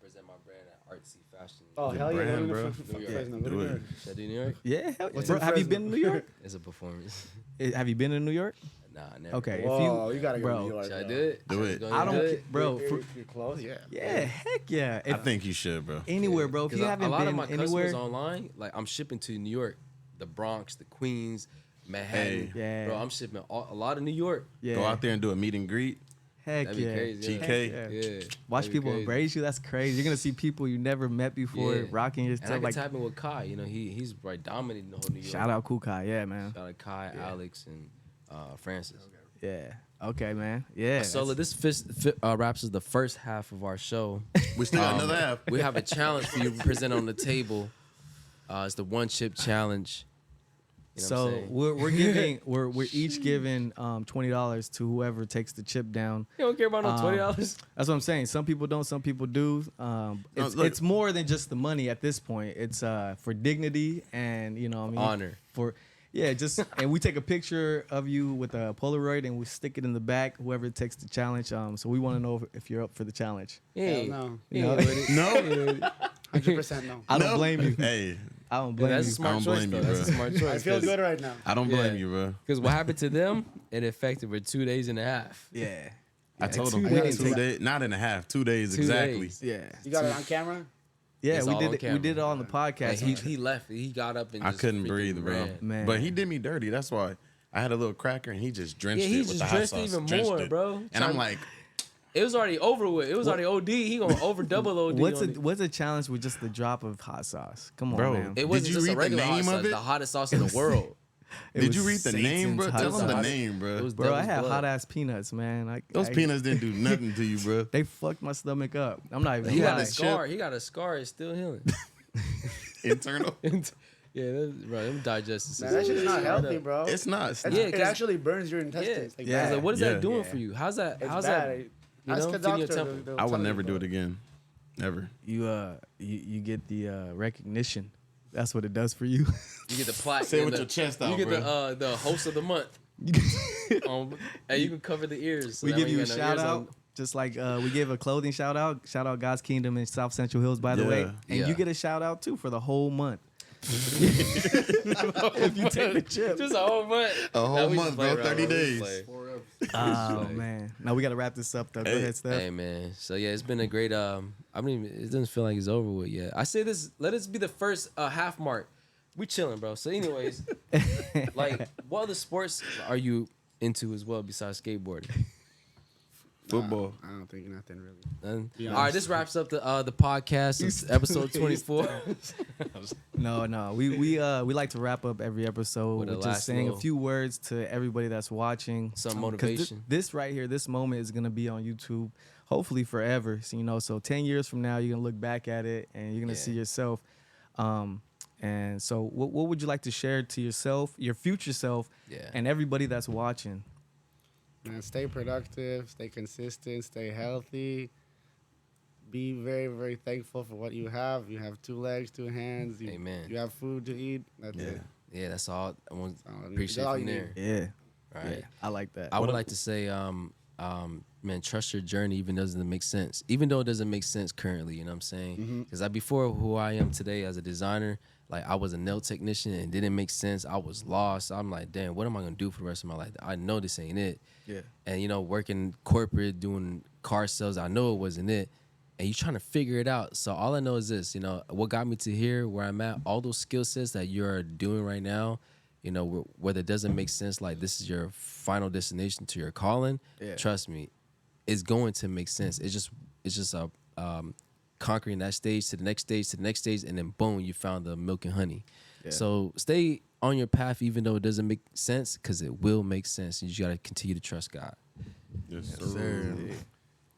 present my brand at Artsy Fashion. Oh, hell brand, yeah. Go to bro. fuck New Fresno. York. Go to Do New it. York. Should I do New York? Yeah. What's Bro, in have you Fresno? been to New York? It's a performance. Have you been to New York? Nah, never. Okay. Whoa, if you gotta go bro, to New York. Should I bro. do it? Do it. I don't, do bro. You're close, yeah. Yeah, heck yeah. I think you should, bro. Anywhere, bro. If you haven't a lot been of my anywhere, customers online, like I'm shipping to New York, the Bronx, the Queens, Manhattan. Hey. Yeah. Bro, I'm shipping a lot of New York. yeah, Go out there and do a meet and greet. heck That'd be yeah. crazy. GK. Heck Yeah. Watch That'd be people crazy. embrace you. That's crazy. You're gonna see people you never met before Yeah. rocking your And I stuff. can Like tap in with Kai. You know, he's right dominating the whole New York. shout out Kukai. Yeah, man. Shout out Kai, Alex, and Francis. Yeah. Okay, man. Yeah. So this wraps is the first half of our show. We still got another half. We have a challenge for you to present on the table. It's the one chip challenge. You know what I'm So saying? we're giving we're each giving $20 to whoever takes the chip down. You don't care about no $20. That's what I'm saying. Some people don't. Some people do. look. It's more than just the money at this point. It's for dignity and you know what I mean Honor. for. Yeah, just and we take a picture of you with a Polaroid and we stick it in the back. Whoever takes the challenge. So we want to know if you're up for the challenge. Yeah, No. You know? No, 100% no. I don't No. blame you. Hey, I don't blame that's a you. smart I don't choice. blame Though. you, That's a bro. smart choice. I feel good right now. I don't blame Yeah. you, bro. Because what happened to them, it affected for 2 days and a half. Yeah. I told him 2 days. 2 days, not in a half, 2 days 2 exactly. days. Yeah. You got it on camera? Yeah, It's we all did on it. We camera. did it on the podcast. Like he left. He got up and I just couldn't freaking breathe, bro. ran. Man. But he did me dirty. That's why I had a little cracker and he just drenched Yeah, it he with just the hot drenched sauce. it even Drenched more, it. bro. And I'm like, It was already over with. It was already OD. He gonna over double OD. What's on a it. what's a challenge with just the drop of hot sauce? Come on, Bro, man. It wasn't Did you just a read the regular hot name sauce, of it? the hottest sauce in the world. It did was you read the name, bro? Satan's Tell hot him the sauce. name, bro. It was Bro, I devil's had blood. hot ass peanuts, man. Those peanuts didn't do nothing to you, bro. They fucked my stomach up. I'm not even He got lying. a scar. He got a scar. It's still healing. Internal. bro, them digestive systems. Man, that shit's not healthy, bro. It's not. It actually burns your intestines. Yeah. Like, I was like, what is that doing Yeah. for you? How's that? It's How's bad. that? You Ask know, a feeding your doctor. temple. they'll I would tell you, never do bro. it again. Ever. You get the recognition. That's what it does for you. You get the plaque. Say it and with your chest out, You get bro. the host of the month. And you can cover the ears. So We that give way you a got no shout ears out, on. just like we give a clothing shout out. Shout out God's Kingdom in South Central Hills, by the way. Yeah. And Yeah. you get a shout out too for the whole month. If you take the trip. Just a whole month. A whole Nah, we month, just play bro. around, 30 we just days. play. Oh man. Now we gotta wrap this up though. Go Hey. ahead, Steph. Hey man, so yeah, it's been a great. I mean, it doesn't feel like it's over with yet. I say this. Let us be the first half mark. We chilling, bro. So, anyways, like, what other sports are you into as well besides skateboarding? Football. I don't think nothing really. None? Be All right, this wraps up the podcast. It's episode 24. No. We like to wrap up every episode With a with last just saying a little- few words to everybody that's watching. Some 'Cause motivation. This right here, this moment is gonna be on YouTube, hopefully forever. So, so 10 years from now, you're gonna look back at it and you're gonna see yourself. And so, what would you like to share to yourself, your future self, Yeah. and everybody that's watching? Man, stay productive, stay consistent, stay healthy. Be very, very thankful for what you have. You have 2 legs, 2 hands. Amen. You have food to eat. That's Yeah. it. Yeah, that's all. I want all I need. appreciate That's all from you there. Yeah, Right. I like that. I would like to say, man, trust your journey even though it doesn't make sense. Even though it doesn't make sense currently, you know what I'm saying? Because before who I am today as a designer, like I was a nail technician and it didn't make sense. I was lost. I'm like, damn, what am I gonna do for the rest of my life? I know this ain't it. Yeah. And working corporate, doing car sales, I know it wasn't it. And you trying to figure it out. So all I know is this, what got me to here, where I'm at, all those skill sets that you're doing right now, whether it doesn't make sense, like this is your final destination to your calling, trust me, it's going to make sense. It's just conquering that stage to the next stage to the next stage, and then boom, you found the milk and honey. Yeah. So stay on your path, even though it doesn't make sense, because it will make sense. And you got to continue to trust God. Yes, Yes, sir.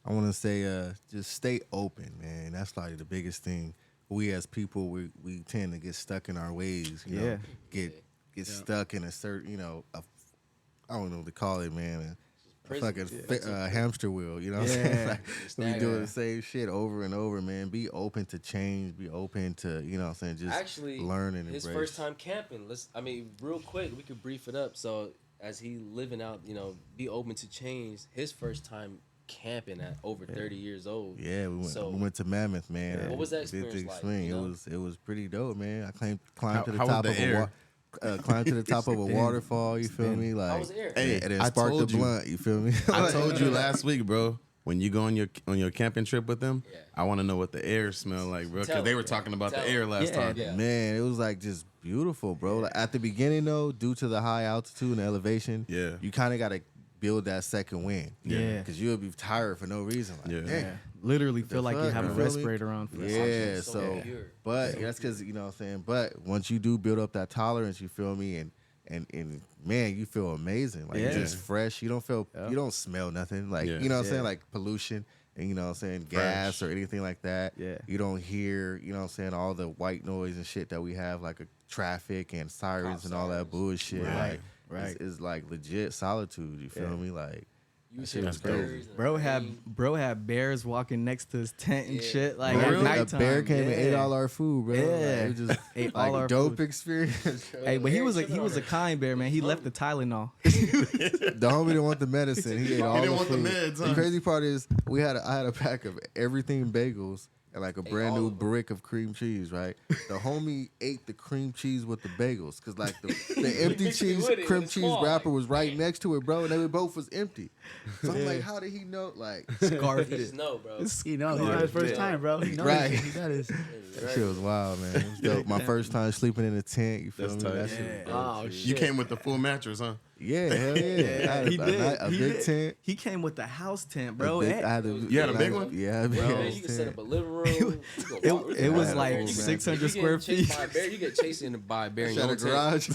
I want to say, just stay open, man. That's like the biggest thing. We as people, we tend to get stuck in our ways. You know, get stuck in a certain, I don't know what to call it, man. A fucking hamster wheel. You know what I'm saying? Like, we doing the same shit over and over, man. Be open to change. Be open to, what I'm saying, just actually learn and his embrace. first time camping. Real quick, we could brief it up. So as he living out, be open to change. His first time camping at over 30 years old. Yeah, we went to Mammoth, man. What was that We did the experience like, you know? It was pretty dope, man. I climbed to the how was top the of air? climbed to the top of a waterfall. You feel me? Like, How was the air? Hey, and then I sparked the told you. blunt. You feel me? I told you last week, bro. When you go on your camping trip with them, I want to know what the air smell like, bro. Because they were talking about the air last time. Yeah. Man, it was like just beautiful, bro. Like, at the beginning, though, due to the high altitude and elevation, you kind of got to build that second wind. Yeah. Because you'll be tired for no reason. Like, Yeah. damn. Literally feel like you fuck, have a you feel me? respirator on. For Yeah, so so, pure. but that's because, what I'm saying, but once you do build up that tolerance, you feel me, and man, you feel amazing. Like, you're just fresh. You don't feel, you don't smell nothing. Like, you know what I'm saying, like pollution and, what I'm saying, gas or anything like that. Yeah. You don't hear, what I'm saying, all the white noise and shit that we have, like a traffic and sirens and all that bullshit. Right. Like, it's like legit solitude. You feel me? Like, You shit was see the crazy. birds and Bro the had rain. bears walking next to his tent and Yeah. shit. Like bro, at a nighttime. bear came and ate Yeah. all our food, bro. Yeah. Like, it was just Ate like all our dope food. experience. Hey, but he was a kind bear, man. He left the Tylenol. The homie didn't want the medicine. He ate all didn't the want the food. meds, huh? The crazy part is I had a pack of everything bagels and like a brand all new of them. brick of cream cheese, right? The homie ate the cream cheese with the bagels because like the empty mixed it cheese with it cream with a cheese small, wrapper like, was right next to it, bro, and they both was empty. So I'm like, how did he know? Like, Scarfed You it. just know, bro. He knows. It's not his first time, bro. He knows. Right. He does. that shit was wild, man. It was dope. My first time sleeping in a tent. You feel That's me? tight. That shit was dope. Oh, shit. You came with the full mattress, huh? Yeah, hell yeah. I had He a did. a He big did. tent. He came with the house tent, A bro. big- It- I had a- You had a big I- one? Yeah, I had a big Bro, ass you can set tent. up a living room. it was Yeah, like man. 600 You square get chased feet. by a bear, you get chased by a bear in Had your a garage.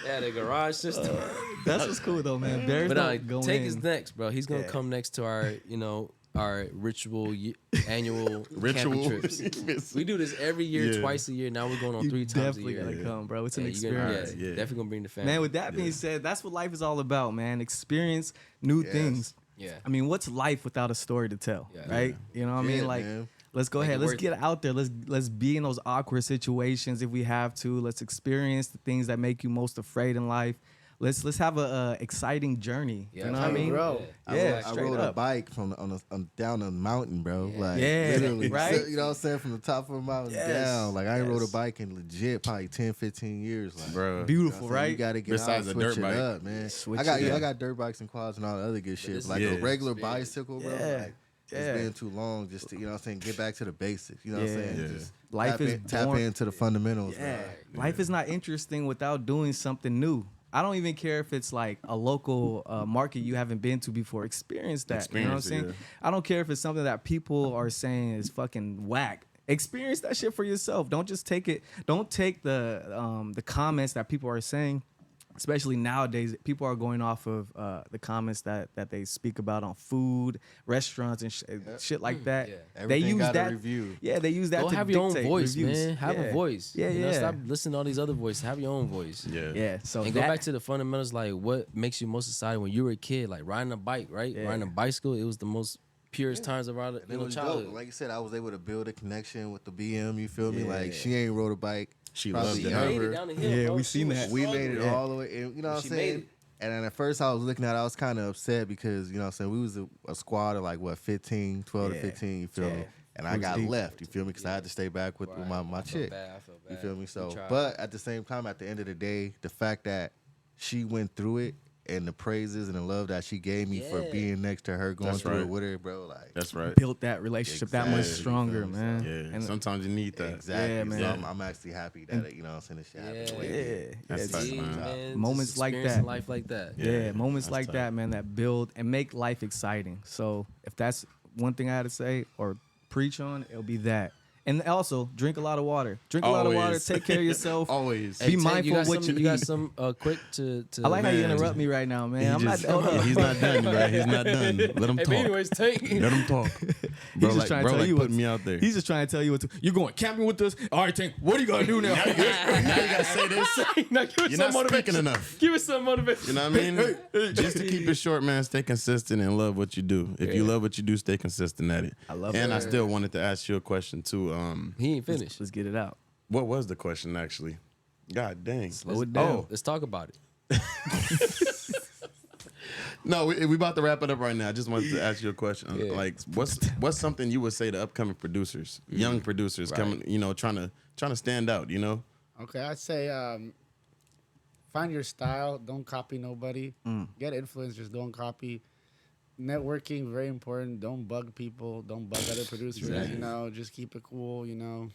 Yeah, the garage system. That's what's cool though, man. Bears But don't go Tank in. is next, bro. He's gonna Yeah. come next to our, our annual Ritual. camping trips. We do this every year, Yeah. twice a year. Now we're going on You 3 times a definitely year. gotta come, bro. It's an Yeah, experience. yeah, definitely gonna bring the family. Man, with that being said, that's what life is all about, man. Experience new things. Yeah. I mean, what's life without a story to tell, Yeah. right? You know what I mean? Yeah, Like, man. let's go Make ahead. it Let's worth get it. out there. Let's be in those awkward situations if we have to. Let's experience the things that make you most afraid in life. Let's have a exciting journey. Yeah, You know that's what I how you mean? grow. Yeah, I straight rode a up. bike down a mountain, bro. Like Yeah, literally, right? You know what I'm saying? From the top of the mountain Yes, down. Like I ain't rode a yes. bike in legit probably 10, 15 years. Like, Bro. Beautiful, You right? gotta get Besides out, a switch dirt it bike. up, man. Switch I got it up. I got dirt bikes and quads and all the other good shit. this Like is a the regular experience. bicycle, bro. Yeah. Like Yeah. it's been too long just to, you know what I'm saying, get back to the basics. You know what I'm Yeah. saying? Yeah. Just Life is tap born- into the fundamentals. Yeah. man. Life is not interesting without doing something new. I don't even care if it's like a local market you haven't been to before. Experience that. You know what I'm Experience it, saying? yeah. I don't care if it's something that people are saying is fucking whack. Experience that shit for yourself. Don't just take it. Don't take the comments that people are saying. Especially nowadays, people are going off of the comments that they speak about on food, restaurants, and shit like that. Yeah. They Everything use got a that. review. Yeah, they use that Go to have your own dictate voice, reviews. man. Have Yeah. a voice. Yeah, You know, yeah. stop listening to all these other voices. Have your own voice. Yeah. Yeah. So And go back to the fundamentals, like what makes you most excited when you were a kid, like riding a bike, right? Yeah. Riding a bicycle, it was the most purest times of our And it was childhood. dope. Like you said, I was able to build a connection with the BM. You feel me? Yeah. Like she ain't rode a bike. She probably loved it. Made it ever. down the hill, Yeah, bro. we She seen was that. We made it Yeah. all the way. And, you know what I'm She made saying? it. And then at first I was looking at it, I was kind of upset because, you know what I'm saying, we was a squad of like, what, 15, 12 Yeah. to 15, you feel Yeah. me? And It I was got deep. left, you feel me? Because I had to stay back with Right. my I felt chick. bad, I felt You bad. feel me? We So, tried. but at the same time, at the end of the day, the fact that she went through it and the praises and the love that she gave me for Yeah. being next to her, going That's through right. it with her, bro, like. That's right. built that relationship that much Exactly. stronger, You feel me? man. Yeah. And Sometimes you need that. Exactly. Yeah, So man. I'm actually happy that, you know what I'm saying, this shit happened. the way it did. yeah, That's yeah, tight, Yeah, man. man. Moments Just like experiencing that. life like that. yeah, moments that's like tight. that, man, that build and make life exciting. So if that's one thing I had to say or preach on, it'll be that. And also, drink a lot of water. Drink a lot of water. Always. Take care of yourself. Always. Be Hey, Tank, mindful got of what some, you got eat. some quick to I like how you Man. interrupt me right now, man. He I'm just- not. Hold up. he's not done, bro. He's not done. Let him Hey, talk. but anyways, Tank. Let him talk. He's Bro, just like, trying bro, to tell like you putting what. me out there. He's just trying to tell you what to. You're going camping with us. All right, Tank. What are you gonna do now? now you gotta say this. Now give us You're some not motivation. speaking enough. Give us some motivation. You know what I mean? Just to keep it short, man, stay consistent and love what you do. If you love what you do, stay consistent at it. I love and it. I still wanted to ask you a question too. He ain't finished. Let's get it out. What was the question actually? God dang. Slow it down. Oh, Let's talk about it. no, we about to wrap it up right now. I just wanted to ask you a question. Yeah. Like, what's something you would say to upcoming producers, young producers coming, trying to stand out, you know? Okay, I'd say find your style. Don't copy nobody. Get influencers. Don't copy. Networking, very important. Don't bug people. Don't bug other producers. Exactly. You know, just keep it cool. You know,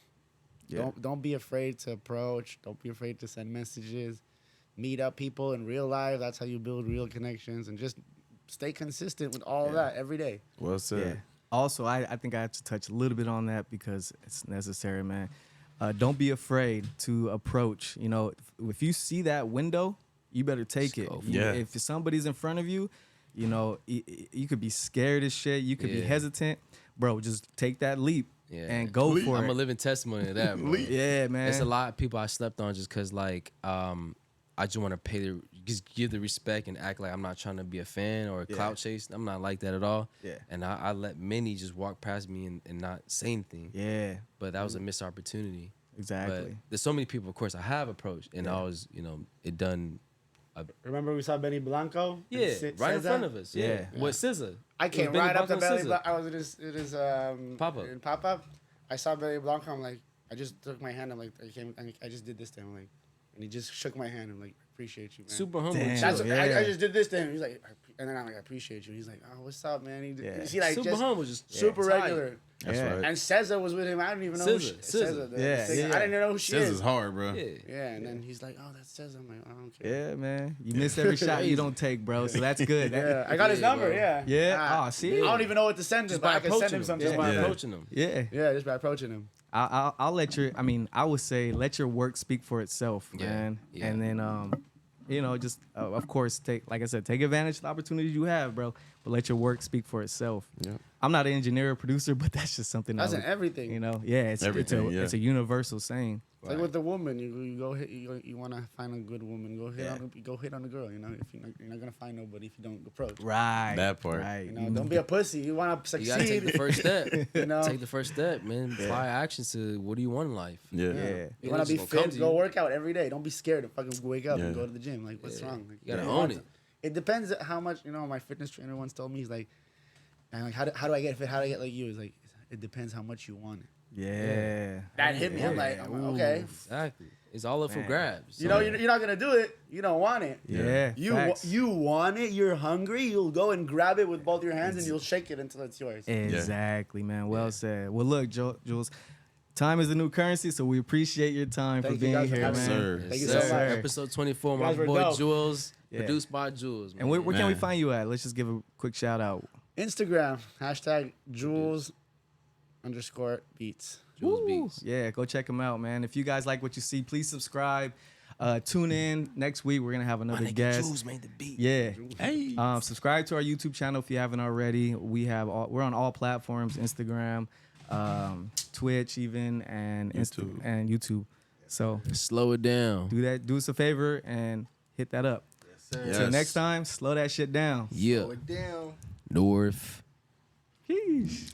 Yeah. don't be afraid to approach. Don't be afraid to send messages. Meet up people in real life. That's how you build real connections. And just stay consistent with all of that every day. Well said. Yeah. Also, I think I have to touch a little bit on that because it's necessary, man. Don't be afraid to approach. You know, if you see that window, you better take it. go for it. If somebody's in front of you, you know, you could be scared as shit. You could be Yeah. hesitant. Bro, just take that leap Yeah. and go for I'm it. a living testimony of that, bro. Yeah, man. It's a lot of people I slept on just because, like, I just want to just give the respect and act like I'm not trying to be a fan or a clout chase. I'm not like that at all. Yeah. And I let many just walk past me and not say anything. Yeah, But that was a missed opportunity. exactly. But there's so many people, of course, I have approached, and I was, it done. Remember we saw Benny Blanco? Yeah, right in Cesar? front of us. Yeah, Yeah. with SZA. I came It was Benny right up to Blanco Belly SZA. Blanco. I was in his Pop-up. in pop-up. I saw Belly Blanco. I'm like, I just took my hand. I'm like, I just did this to him. I'm like, and he just shook my hand. I'm like, appreciate you, man. Super humble. Damn. chill. That's Yeah. I just did this to him. He's like, and then I'm like, I appreciate you. He's like, oh, what's up, man? Yeah. He like Super just humble, just super tight. regular. That's Yeah. right. And Cesar was with him. I didn't even know who SZA, SZA, the Yeah, singer. yeah. I didn't even know who she This is. is hard, bro. Yeah. Yeah, and then he's like, oh, that's Cesar. I'm like, I don't care. Yeah, man. You miss every shot you don't take, bro. So that's good. Yeah, I got his Yeah, number. bro. Yeah. Yeah. Ah, Ah, see? I don't even know what to send him, Just but by I can send approaching him them. something. Just by Yeah. approaching them. Yeah. Yeah, just by approaching him. I'll let your. I mean, I would say let your work speak for itself, Yeah, man. yeah. And then, just of course, take like I said, take advantage of the opportunities you have, bro. But let your work speak for itself. Yeah. I'm not an engineer or producer, but that's just something That's I in would, everything. you know. Yeah, Everything, it's a universal saying. It's like with the woman, you go hit, you want to find a good woman, go hit on a girl. You know, if you're not gonna find nobody if you don't approach. Right. That part. Right. You know, don't be a pussy. You want to You gotta take the succeed. first step. You know, Take the first step, man. Apply actions to what do you want in life. Yeah. Yeah. you want to be It's gonna come fit. to Go you. work out every day. Don't be scared to fucking wake up and Yeah. go to the gym. Like, what's wrong? Like, You gotta you own want it. to- It depends how much. You know, my fitness trainer once told me, he's like, man, like, how do I get fit? How do I get like you? He's like, it depends how much you want it. Yeah. That hit me. I'm like, okay. Exactly. It's all up for Man. grabs. You know, you're not gonna do it. You don't want it. Yeah. Facts. You want it. You're hungry. You'll go and grab it with both your hands and you'll shake it until it's yours. Exactly, man. Well said. Well, look, Jewelz, time is the new currency, so we appreciate your time Thank for you being guys for here, having man. me. Sir. Thank you Yes, so sir. much. Episode 24, You my guys were boy dope. Jewelz, Yeah. produced by Jewelz. And where can we Man. find you at? Let's just give a quick shout out. Instagram #Jewelz_beats. Jewelz Beats. Yeah, go check them out, man. If you guys like what you see, please subscribe. Tune in next week. We're gonna have another guest. Jewelz made the beat. Yeah. Hey. Subscribe to our YouTube channel if you haven't already. We're on all platforms: Instagram, Twitch, even and YouTube. and YouTube. So Slow it down. do that. Do us a favor and hit that up. Yes. Till next time, slow that shit down. Yeah. Slow it down. North. Sheesh.